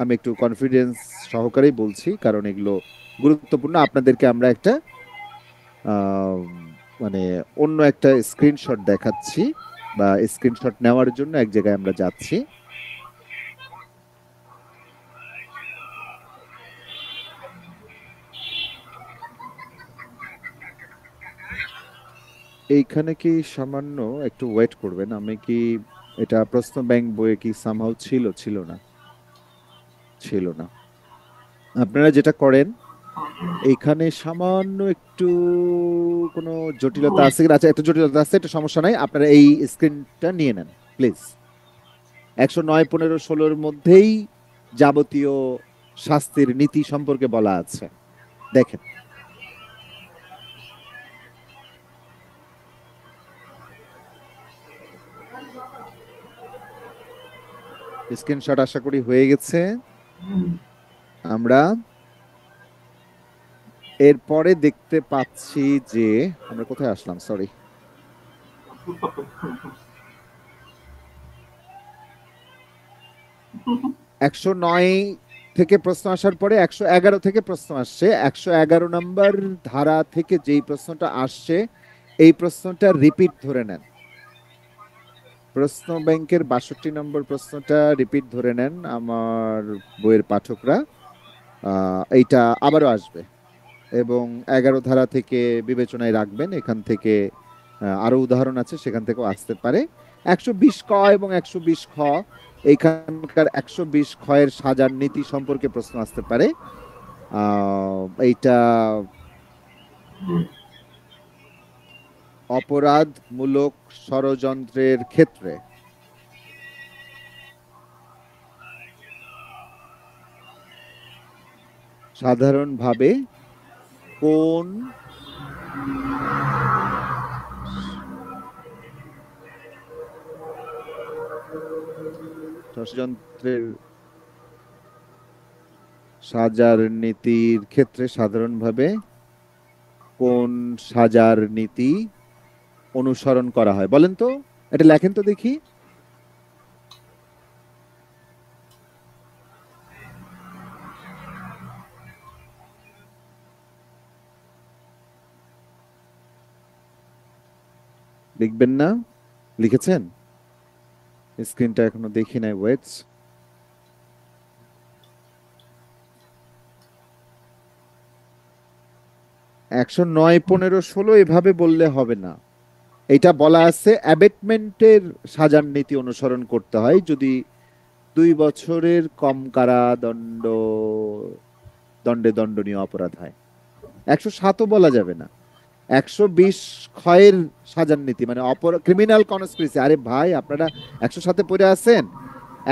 আমি একটু কনফিডেন্স সহকারেই বলছি, কারণ এগুলো গুরুত্বপূর্ণ। আপনাদেরকে আমরা একটা আহ, মানে অন্য একটা স্ক্রিনশট দেখাচ্ছি, বা স্ক্রিনশট নেওয়ার জন্য এক জায়গায় আমরা যাচ্ছি। এইখানে কি সামান্য একটু ওয়েট করবেন? আমি কি এটা প্রশ্ন ব্যাংক বইয়ে কি সামহাউ ছিল? ছিল না, ছিল না। আপনারা যেটা করেন, এইখানে সামান্য একটু কোনো জটিলতা আছে কিনা? আচ্ছা, একটা জটিলতা আছে, একটা সমস্যা নাই, আপনারা এই স্ক্রিনটা নিয়ে নেন প্লিজ। 109, 15, 16-র মধ্যেই যাবতীয় শাস্তির নীতি সম্পর্কে বলা আছে, দেখেন। স্ক্রিনশট আশা করি হয়ে গেছে। আমরা এরপরে দেখতে পাচ্ছি যে আমরা কোথায় আসলাম, সরি। 109 থেকে প্রশ্ন আসার পরে 111 থেকে প্রশ্ন আসছে। 111 নম্বর ধারা থেকে যেই প্রশ্নটা আসছে, এই প্রশ্নটা রিপিট ধরে নেন। প্রশ্ন ব্যাংকের 62 নম্বর প্রশ্নটা রিপিট ধরে নেন আমার বইয়ের পাঠকরা। এইটা আবারও আসবে, এবং 11 ধারা থেকে বিবেচনায় রাখবেন। এখান থেকে আরো উদাহরণ আছে, সেখান থেকেও আসতে পারে। 120 ক এবং 120 খ, এইখানকার 120 খ এর সাজার নীতি সম্পর্কে প্রশ্ন আসতে পারে। এইটা অপরাধমূলক ষড়যন্ত্রের ক্ষেত্রে সাধারণভাবে কোন ষড়যন্ত্রের সাজার নীতির ক্ষেত্রে সাধারণভাবে কোন সাজার নীতি অনুসরণ করা হয়? বলেন তো, এটা লেখেন তো দেখি। লিখবেন না? লিখেছেন? স্ক্রিনটা এখনো দেখি নাই, ওয়েটস। 109, 15, 16 এভাবে বললে হবে না। এটা বলা আছে অ্যাবেটমেন্টের সাজার নীতি অনুসরণ করতে হয় যদি 2 বছরের কম কারাদণ্ড দণ্ডনীয় অপরাধ হয়। 107ও বলা যাবে না। 120 ক্ষয়ের সাজার নীতি মানে ক্রিমিনাল কনস্পিরেসি। আরে ভাই, আপনারা 107-এ পড়ে আছেন?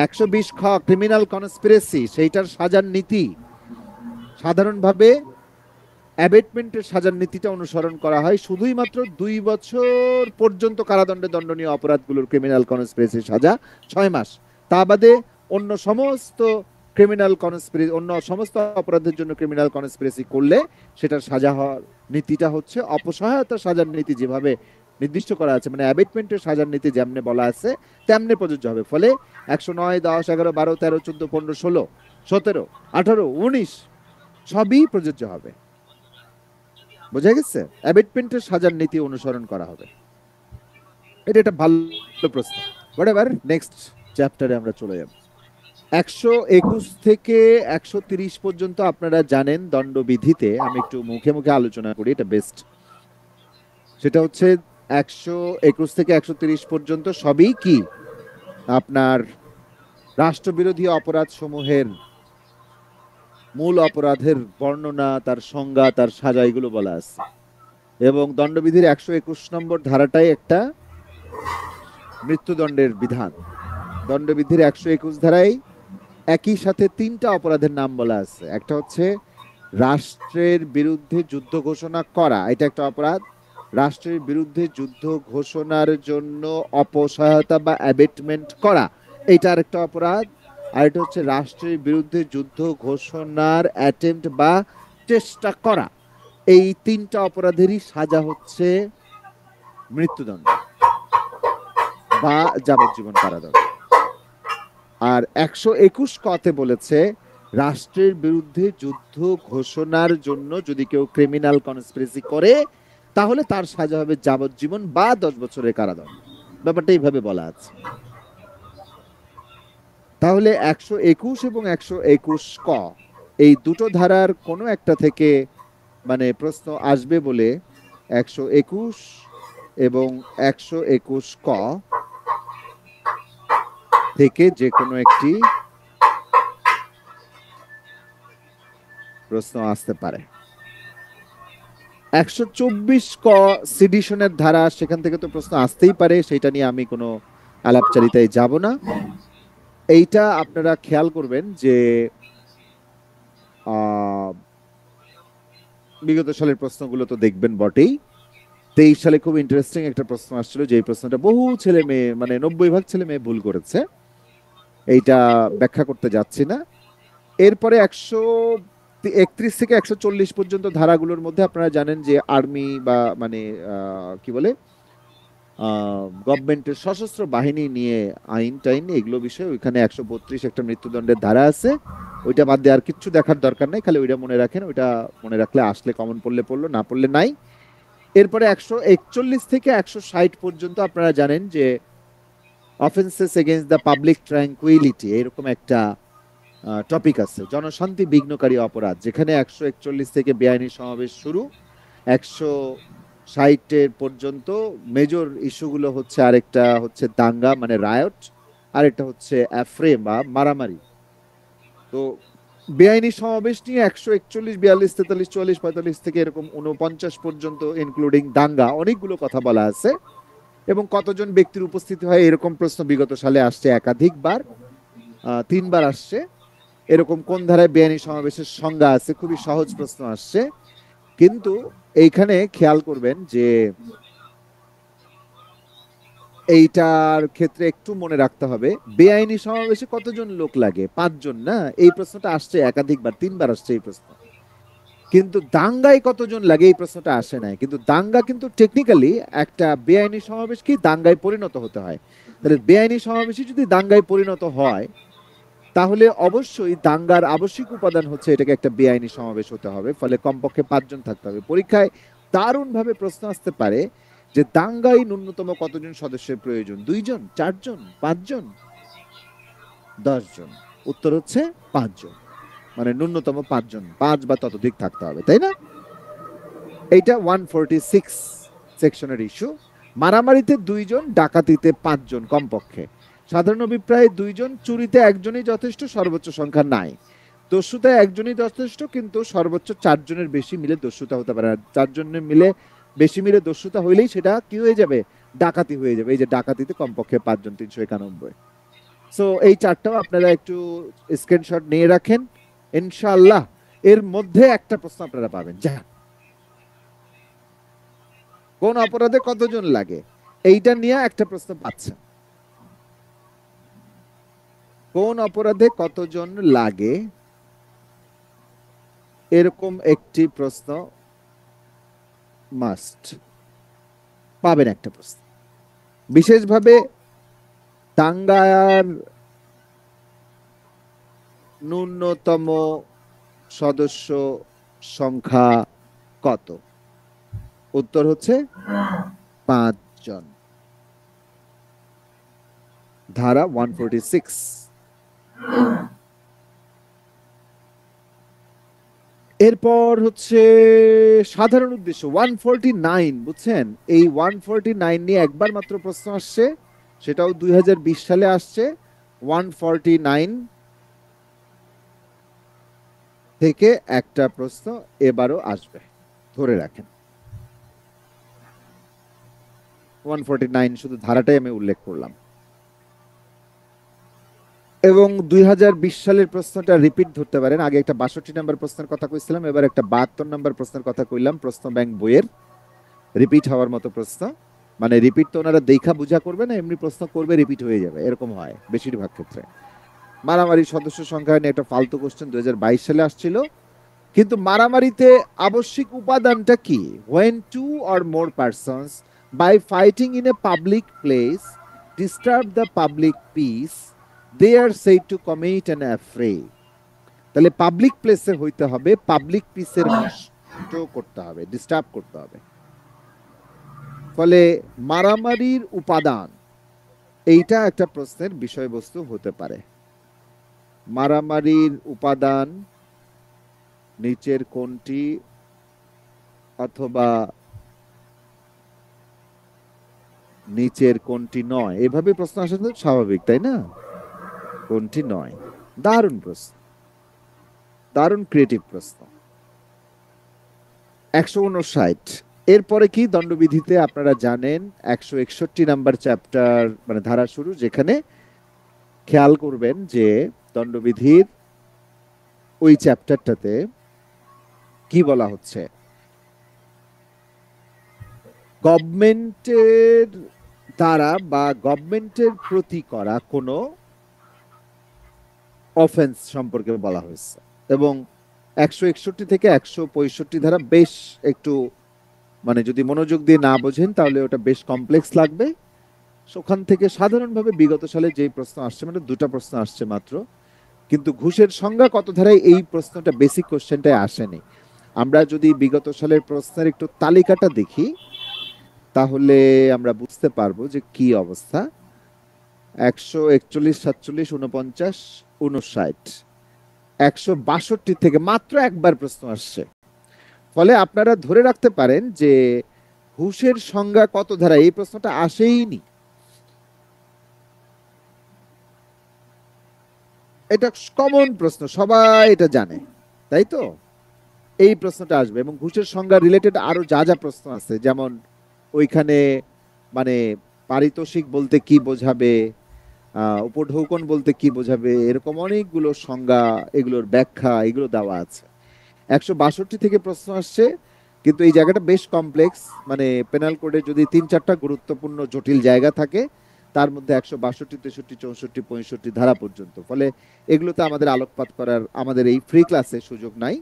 120 খ ক্রিমিনাল কনস্পিরেসি, সেইটার সাজার নীতি সাধারণভাবে অ্যাবেটমেন্টের সাজার নীতিটা অনুসরণ করা হয় শুধুই মাত্র 2 বছর পর্যন্ত কারাদণ্ডে দণ্ডনীয় অপরাধগুলোর ক্রিমিনাল কনস্পিরেসি সাজা 6 মাস। তা বাদে অন্য সমস্ত অন্য সমস্ত অপরাধের জন্য ক্রিমিনাল কনস্পিরেসি করলে সেটার সাজা হওয়ার নীতিটা হচ্ছে অপসহায়তা সাজার নীতি, যেভাবে নির্দিষ্ট করা আছে, মানে অ্যাবেটমেন্টের সাজার নীতি যেমনে বলা আছে তেমনি প্রযোজ্য হবে। ফলে 109, 10, 11, 12, 13, 14, 15, 16, 17, 18, 19 সবই প্রযোজ্য হবে। বোঝা গেছে? অ্যাবেটমেন্টের সাজার নীতি অনুসরণ করা হবে। এটা একটা ভালো প্রশ্ন। হোয়াটএভার, নেক্সট চ্যাপ্টারে আমরা চলে যাব। 121 থেকে 130 পর্যন্ত আপনারা জানেন দণ্ডবিধিতে। আমি একটু মুখে মুখে আলোচনা করি, এটা বেস্ট। সেটা হচ্ছে 121 থেকে 130 পর্যন্ত সবই কি আপনার রাষ্ট্রবিরোধী অপরাধ সমূহের মূল অপরাধের বর্ণনা, তার সংজ্ঞা, তার সাজা, এগুলো বলা আছে। এবং দণ্ডবিধির 121 নম্বর ধারাটাই একটা মৃত্যুদণ্ডের বিধান। দণ্ডবিধির 121 ধারায় একই সাথে 3টা অপরাধের নাম বলা আছে। একটা হচ্ছে রাষ্ট্রের বিরুদ্ধে যুদ্ধ ঘোষণা করা, এটা একটা অপরাধ। রাষ্ট্রের বিরুদ্ধে যুদ্ধ ঘোষণার জন্য অপসহায়তা বা অ্যাবেটমেন্ট করা, এটা আরেকটা অপরাধ। আর এটা হচ্ছে রাষ্ট্রের বিরুদ্ধে যুদ্ধ ঘোষণার অ্যাটেম্পট বা চেষ্টা করা। এই 3টা অপরাধেরই সাজা হচ্ছে মৃত্যুদণ্ড বা যাবজ্জীবন কারাদণ্ড। আর 121 কতে বলেছে রাষ্ট্রের বিরুদ্ধে যুদ্ধ ঘোষণার জন্য যদি কেউ ক্রিমিনাল কনস্পিরেসি করে তাহলে তার সাজা হবে যাবজ্জীবন বা 10 বছরের কারাদণ্ড। ব্যাপারটা এইভাবে বলা আছে। তাহলে 121 এবং 121 ক এই দুটো ধারার কোনো একটা থেকে মানে প্রশ্ন আসবে বলে 121 এবং 121 ক থেকে যে কোনো একটি প্রশ্ন আসতে পারে। 124 ক সিডিশনের ধারা, সেখান থেকে তো প্রশ্ন আসতেই পারে, সেটা নিয়ে আমি কোনো আলাপচারিতায় যাব না। এইটা আপনারা খেয়াল করবেন যে বিগত সালের প্রশ্নগুলো তো দেখবেন বটেই। 23 সালে খুব ইন্টারেস্টিং একটা প্রশ্ন আসছিল, যে প্রশ্নটা বহু ছেলে মেয়ে মানে 90% ছেলে মেয়ে ভুল করেছে, এইটা ব্যাখ্যা করতে যাচ্ছি না। এরপরে 131 থেকে 140 পর্যন্ত ধারাগুলোর মধ্যে আপনারা জানেন যে আর্মি বা মানে কি বলে গভর্নমেন্টের সশস্ত্র বাহিনী নিয়ে আইন টাইন এগুলো বিষয়, ওইখানে 132 একটা মৃত্যুদণ্ডের ধারা আছে। ওইটা বাদ দিয়ে আর কিচ্ছু দেখার দরকার নাই, খালি ওইটা মনে রাখেন। ওইটা মনে রাখলে আসলে কমন পড়লে পড়লো, না পড়লে নাই। এরপরে 141 থেকে 160 পর্যন্ত আপনারা জানেন যে offences against the public tranquillity এরকম একটা টপিক আছে, জনশান্তি বিঘ্নকারী অপরাধ, যেখানে 141 থেকে বেআইনি সমাবেশ শুরু, 160 পর্যন্ত মেজর ইস্যুগুলো হচ্ছে, আরেকটা হচ্ছে দাঙ্গা মানে রায়ট, আরেকটা হচ্ছে অ্যাফ্রে বা মারামারি। তো বেআইনি সমাবেশ নিয়ে 141, 42, 43, 44, 45 থেকে এরকম 49 পর্যন্ত ইনক্লুডিং দাঙ্গা অনেকগুলো কথা বলা আছে। এবং কতজন ব্যক্তির উপস্থিতি হয় এরকম প্রশ্ন বিগত সালে আসছে একাধিকবার, 3বার আসছে। এরকম কোন ধারায় বেআইনি সমাবেশের সংজ্ঞা আছে, খুবই সহজ প্রশ্ন আসছে। কিন্তু এইখানে খেয়াল করবেন যে এইটার ক্ষেত্রে একটু মনে রাখতে হবে বেআইনি সমাবেশে কতজন লোক লাগে, 5 জন না? এই প্রশ্নটা আসছে একাধিকবার, 3বার আসছে এই প্রশ্ন। কিন্তু দাঙ্গায় কতজন লাগে এই প্রশ্নটা আসে নাই। কিন্তু দাঙ্গা কিন্তু টেকনিক্যালি একটা বেআইনি সমাবেশ কি দাঙ্গায় পরিণত হতে হয়। তাহলে বেআইনি সমাবেশই যদি দাঙ্গায় পরিণত হয় তাহলে অবশ্যই দাঙ্গার আবশ্যিক উপাদান হচ্ছে এটাকে একটা বেআইনি সমাবেশ হতে হবে, ফলে কমপক্ষে 5 জন থাকতে হবে। পরীক্ষায় দারুণ ভাবে প্রশ্ন আসতে পারে যে দাঙ্গায় ন্যূনতম কতজন সদস্যের প্রয়োজন, 2 জন, 4 জন, 5 জন, 10 জন? উত্তর হচ্ছে 5 জন, মানে ন্যূনতম 5 জন, 5 বা ততোধিক থাকতে হবে, তাই না? এইটা 146 সেকশনের ইস্যু। মারামারিতে 2 জন, ডাকাতিতে 5 জন কমপক্ষে। সাধারণ অভিপ্রায়ে 2 জন, চুরিতে 1 জনই যথেষ্ট, সর্বোচ্চ সংখ্যা নাই। দস্যুতায় 1 জনই যথেষ্ট, কিন্তু সর্বোচ্চ 4 জনের বেশি মিলে দস্যুতা হতে পারে না। 4 জনের মিলে বেশি মিলে দস্যুতা হইলেই সেটা কি হয়ে যাবে, ডাকাতি হয়ে যাবে। এই যে ডাকাতিতে কমপক্ষে 5 জন, 391। সো এই চারটাও আপনারা একটু স্ক্রিনশট নিয়ে রাখেন, ইনশাআল্লাহ এর মধ্যে একটা প্রশ্ন আপনারা পাবেন। যা কোন অপরাধে কতজন লাগে এইটা নিয়ে একটা প্রশ্ন পাচ্ছেন। কোন অপরাধে কতজন লাগে এরকম একটি প্রশ্ন মাস্ট পাবেন, একটা প্রশ্ন। বিশেষভাবে দাঙ্গার ন্যূনতম সদস্য সংখ্যা কত? উত্তর হচ্ছে 5 জন, ধারা 146। এরপর হচ্ছে সাধারণ উদ্দেশ্য 149, বুঝছেন? এই 149 নিয়ে একবার মাত্র প্রশ্ন আসছে, সেটাও 2020 সালে আসছে। 149 থেকে একটা প্রশ্ন এবারও আসবে, ধরে রাখেন। 149 শুধু ধারাটাই আমি উল্লেখ করলাম। এবং 2020 সালের প্রশ্নটা রিপিট ধরতে পারেন। আগে একটা 62 নাম্বার প্রশ্নের কথা কইছিলাম, এবার একটা 72 নাম্বার প্রশ্নের কথা কইলাম। প্রশ্ন ব্যাংক বইয়ের রিপিট হওয়ার মতো প্রশ্ন, মানে রিপিট তো ওনারা দেখা বুঝা করবে না, এমনি প্রশ্ন করবে রিপিট হয়ে যাবে, এরকম হয় বেশিরভাগ ক্ষেত্রে। মারামারি সদস্য সংখ্যা নিয়ে একটা ফালতু কোশ্চেন 2022 সালে আসছিল। কিন্তু মারামারিতে আবশ্যিক উপাদানটা কি? when two or more persons by fighting in a public place disturb the public peace they are said to commit an affray. তাহলে পাবলিক প্লেসে হইতে হবে, পাবলিক পিসের নষ্ট করতে হবে, ডিস্টার্ব করতে হবে। ফলে মারামারির উপাদান, এইটা একটা প্রশ্নের বিষয়বস্তু হতে পারে। মারামারির উপাদান নিচের কোনটি, অথবা নিচের কোনটি নয়, এভাবে প্রশ্ন আসা তো স্বাভাবিক, তাই না? কোনটি নয়। দারুণ প্রশ্ন, দারুণ ক্রিয়েটিভ প্রশ্ন। 159। এরপরে কি দণ্ডবিধিতে আপনারা জানেন 161 নাম্বার চ্যাপ্টার মানে ধারা শুরু, যেখানে খেয়াল করবেন যে দণ্ডবিধির ওই চ্যাপ্টারটাতে কি বলা হচ্ছে। গভর্নমেন্টের দ্বারা বা গভর্নমেন্টের প্রতি করা কোনো অফেন্স সম্পর্কে বলা হয়েছে, এবং 161 থেকে 165 ধারা বেশ একটু মানে যদি মনোযোগ দিয়ে না বোঝেন তাহলে ওটা বেশ কমপ্লেক্স লাগবে। ওখান থেকে সাধারণভাবে বিগত সালে যেই প্রশ্ন আসছে, মানে দুটো প্রশ্ন আসছে মাত্র, কিন্তু ঘুষের সংজ্ঞা কত ধারায় এই প্রশ্নটা বেসিক কোশ্চেনটাই আসেনি। আমরা যদি বিগত সালের প্রশ্নের একটু তালিকাটা দেখি তাহলে আমরা বুঝতে পারবো যে কি অবস্থা। 141, 47, 49, 59, 162 থেকে মাত্র একবার প্রশ্ন আসছে। ফলে আপনারা ধরে রাখতে পারেন যে ঘুষের সংজ্ঞা কত ধারা এই প্রশ্নটা আসেইনি। এটা কমন প্রশ্ন, সবাই এটা জানে, তাই তো? এই প্রশ্নটা আসবে, এবং ঘুষের সংজ্ঞা রিলেটেড আরো যা যা প্রশ্ন আছে, যেমন ওইখানে মানে পারিতোষিক বলতে কি বোঝাবে, উপঢৌকন বলতে কি বোঝাবে, এরকম অনেকগুলো সংজ্ঞা, এগুলোর ব্যাখ্যা এগুলো দেওয়া আছে। 162 থেকে প্রশ্ন আসছে, কিন্তু এই জায়গাটা বেশ কমপ্লেক্স। মানে পেনাল কোডে যদি 3-4টা গুরুত্বপূর্ণ জটিল জায়গা থাকে, তার মধ্যে 162, 63, 64, 65 ধারা পর্যন্ত। ফলে এগুলোতে আমাদের আলোকপাত করার আমাদের এই ফ্রি ক্লাসে সুযোগ নাই,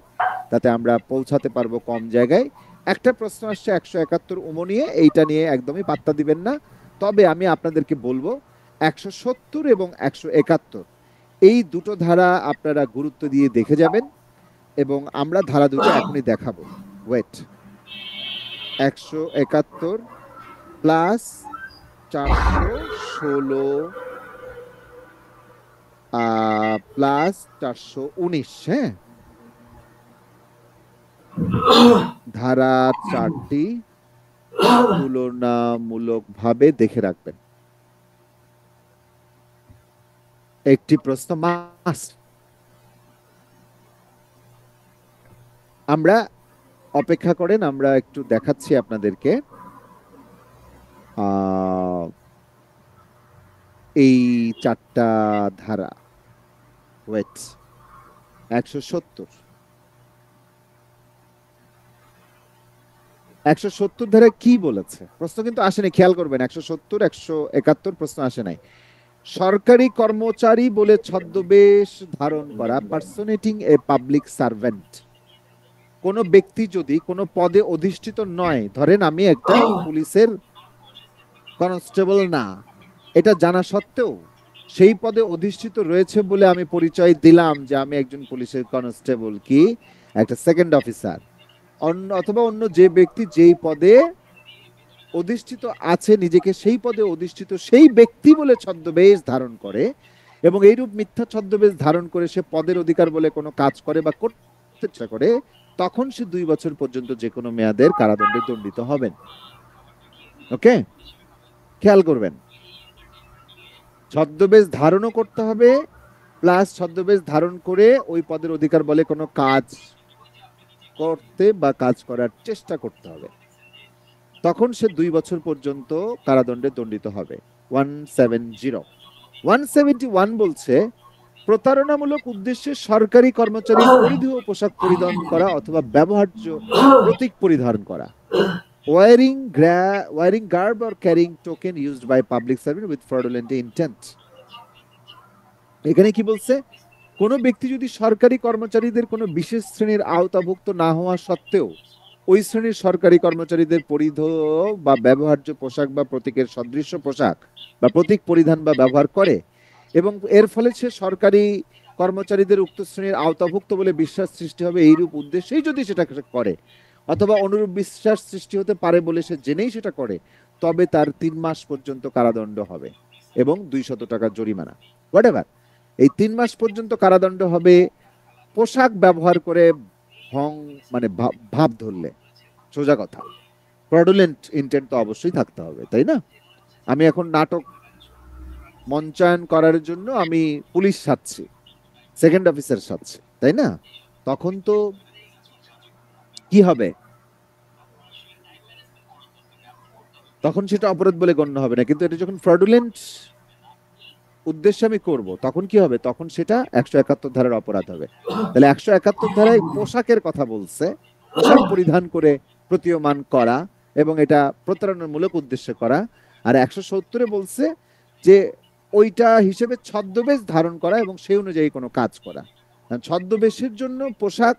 তাতে আমরা পৌঁছাতে পারবো কম জায়গায়। একটা প্রশ্ন আসছে 171 ওমো নিয়ে, এইটা নিয়ে একদমই পাত্তা দিবেন না। তবে আমি আপনাদেরকে বলবো 170 এবং 171 এই দুটো ধারা আপনারা গুরুত্ব দিয়ে দেখে যাবেন, এবং আমরা ধারা দুটো এখনই দেখাবো। ওয়েট, 171 প্লাস 416 প্লাস 419, হ্যাঁ, ধারা 4টি তুলনামূলক ভাবে দেখে রাখবেন। একটি প্রশ্ন মাস্ট। আমরা অপেক্ষা করেন, আমরা একটু দেখাচ্ছি আপনাদেরকে এই 4টা ধারা। ওয়েট, 170 ধারা কি বলেছে? প্রশ্ন কিন্তু আসেনি, খেয়াল করবেন। 170, 171 প্রশ্ন আসে নাই। সরকারি কর্মচারী বলে ছদ্মবেশ ধারণ করা, পার্সোনেটিং এ পাবলিক সার্ভেন্ট। কোন ব্যক্তি যদি কোনো পদে অধিষ্ঠিত নয়, ধরেন আমি একটা পুলিশের কনস্টেবল না, এটা জানা সত্ত্বেও সেই পদে অধিষ্ঠিত রয়েছে বলে আমি পরিচয় দিলাম যে আমি একজন পুলিশের কনস্টেবল, কি একটা সেকেন্ড অফিসার, অন্য অথবা অন্য যে ব্যক্তি যেই পদে অধিষ্ঠিত আছে, নিজেকে সেই পদে অধিষ্ঠিত সেই ব্যক্তি বলে ছদ্মবেশ ধারণ করে, এবং এইরূপ মিথ্যা ছদ্মবেশ ধারণ করে সে পদের অধিকার বলে কোনো কাজ করে বা করতে চেষ্টা করে, তখন সে 2 বছর পর্যন্ত যে কোনো মেয়াদের কারাদণ্ডে দণ্ডিত হবেন। ওকে, খেয়াল করবেন। ছদ্মবেশ ধারণও করতে হবে, প্লাস ছদ্মবেশ ধারণ করে ওই পদের অধিকার বলে কোনো কাজ করতে বা কাজ করার চেষ্টা করতে হবে, তখন সে 2 বছর পর্যন্ত কারাদণ্ডে দণ্ডিত হবে। 170 171 বলছে প্রতারণামূলক উদ্দেশ্যে সরকারি কর্মচারীর পরিধেয় পোশাক পরিধান করা অথবা ব্যবহার্য প্রতীক পরিধান করা, wearing garb or carrying token used by public servant with fraudulent intent। এখানে কি বলছে? কোন ব্যক্তি যদি সরকারি কর্মচারীদের কোনো বিশেষ শ্রেণীর আওতাভুক্ত না হওয়া সত্ত্বেও ওই শ্রেণীর সরকারি কর্মচারীদের পরিধেয় বা ব্যবহার্য পোশাক বা প্রতীকের সদৃশ্য পোশাক বা প্রতীক পরিধান বা ব্যবহার করে, এবং এর ফলে সে সরকারি কর্মচারীদের উক্ত শ্রেণীর আওতাভুক্ত বলে বিশ্বাস সৃষ্টি হবে এইরূপ উদ্দেশ্যেই যদি সেটা করে, অথবা অনুরূপ বিশ্বাস সৃষ্টি হতে পারে বলে সে জেনেই সেটা করে, তবে তার 3 মাস পর্যন্ত কারাদণ্ড হবে এবং 200 টাকা জরিমানা, হোয়াটএভার। এই 3 মাস পর্যন্ত কারাদণ্ড হবে পোশাক ব্যবহার করে ভং মানে ভাব ধরলে, সোজা কথা। ফ্রডুলেন্ট ইন্টেন্ট তো অবশ্যই থাকতে হবে, তাই না? আমি এখন নাটক মঞ্চায়ন করার জন্য আমি পুলিশ সাজছি, সেকেন্ড অফিসার সাজছি, তাই না? তখন তো কি হবে? তখন সেটা অপরাধ বলে গণ্য হবে না। কিন্তু এটা যখন ফ্রডুলেন্ট উদ্দেশ্যে আমি করব, তখন কি হবে? তখন সেটা 171 ধারার অপরাধ হবে। তাহলে 171 ধারায় পোশাকের কথা বলছে, পোশাক পরিধান করে প্রতীয়মান করা এবং এটা প্রতারণামূলক উদ্দেশ্যে করা। আর 170-এ বলছে যে ওইটা হিসেবে ছদ্মবেশ ধারণ করা এবং সেই অনুযায়ী কোনো কাজ করা। ছদ্মবেশের জন্য পোশাক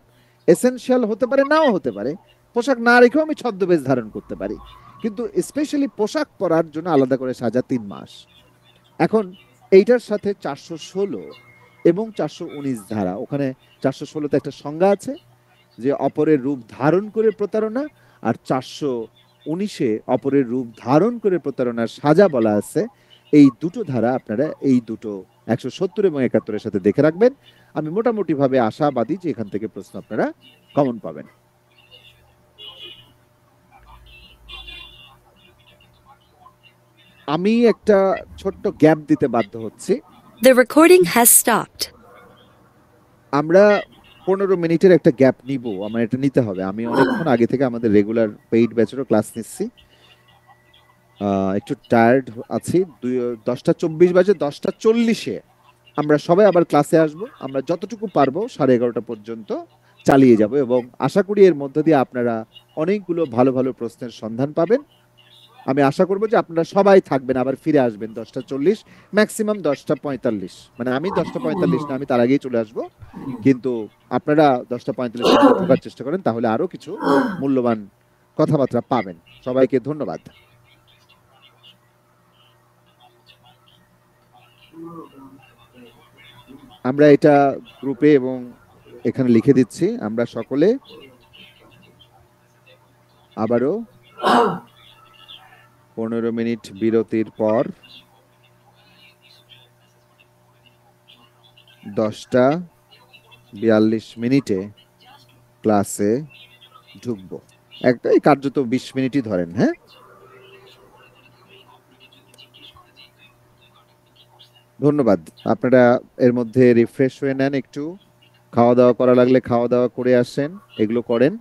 এসেনশিয়াল হতে পারে, নাও হতে পারে। পোশাক না রেখেও আমি ছদ্মবেশ ধারণ করতে পারি, কিন্তু স্পেশালি পোশাক পরার জন্য আলাদা করে সাজা 3 মাস। এখন এইটার সাথে 416 এবং 419 ধারা, ওখানে 416-তে একটা সংজ্ঞা আছে যে অপরের রূপ ধারণ করে প্রতারণা, আর 419-এ অপরের রূপ ধারণ করে প্রতারণার সাজা বলা আছে। এই দুটো ধারা আপনারা এই দুটো 170 এবং 71-এর সাথে দেখে রাখবেন। আমি মোটামুটি ভাবে আশাবাদী যে এখান থেকে প্রশ্ন আপনারা কমন পাবেন। আমি একটা ছোট্ট গ্যাপ দিতে বাধ্য হচ্ছি। The recording has stopped. আমরা 15 মিনিটের একটা গ্যাপ নিব, আমার এটা নিতে হবে। আমি অনেকক্ষণ আগে থেকে আমাদের রেগুলার পেইড ব্যাচেরও ক্লাস নিচ্ছি, একটু টায়ার্ড আছি। 10টা 24 বাজে, 10টা 40-এ আমরা সবাই আবার ক্লাসে আসব। আমরা যতটুকু পারবো 11:30 পর্যন্ত চালিয়ে যাব এবং আশা করি এর মধ্য দিয়ে আপনারা অনেকগুলো ভালো ভালো প্রশ্নের সন্ধান পাবেন। আমি আশা করবো যে আপনারা সবাই থাকবেন, আবার ফিরে আসবেন 10টা 40, ম্যাক্সিমাম 10টা 45। মানে আমি 10টা 45 না, আমি তার আগেই চলে আসব, কিন্তু আপনারা 10টা 45 ঢোকার চেষ্টা করেন, তাহলে আরো কিছু মূল্যবান কথাবার্তা পাবেন। সবাইকে ধন্যবাদ। আমরা এটা গ্রুপে এবং এখানে লিখে দিচ্ছি। আমরা সকলে আবারও 15 মিনিট বিরতির পর 10টা 42 ক্লাসে ঢুকবো। একটাই কার্যত 20 মিনিটই ধরেন। হ্যাঁ, ধন্যবাদ। আপনারা এর মধ্যে রিফ্রেশ হয়ে নেন, একটু খাওয়া দাওয়া করা লাগলে খাওয়া দাওয়া করে আসেন, এগুলো করেন।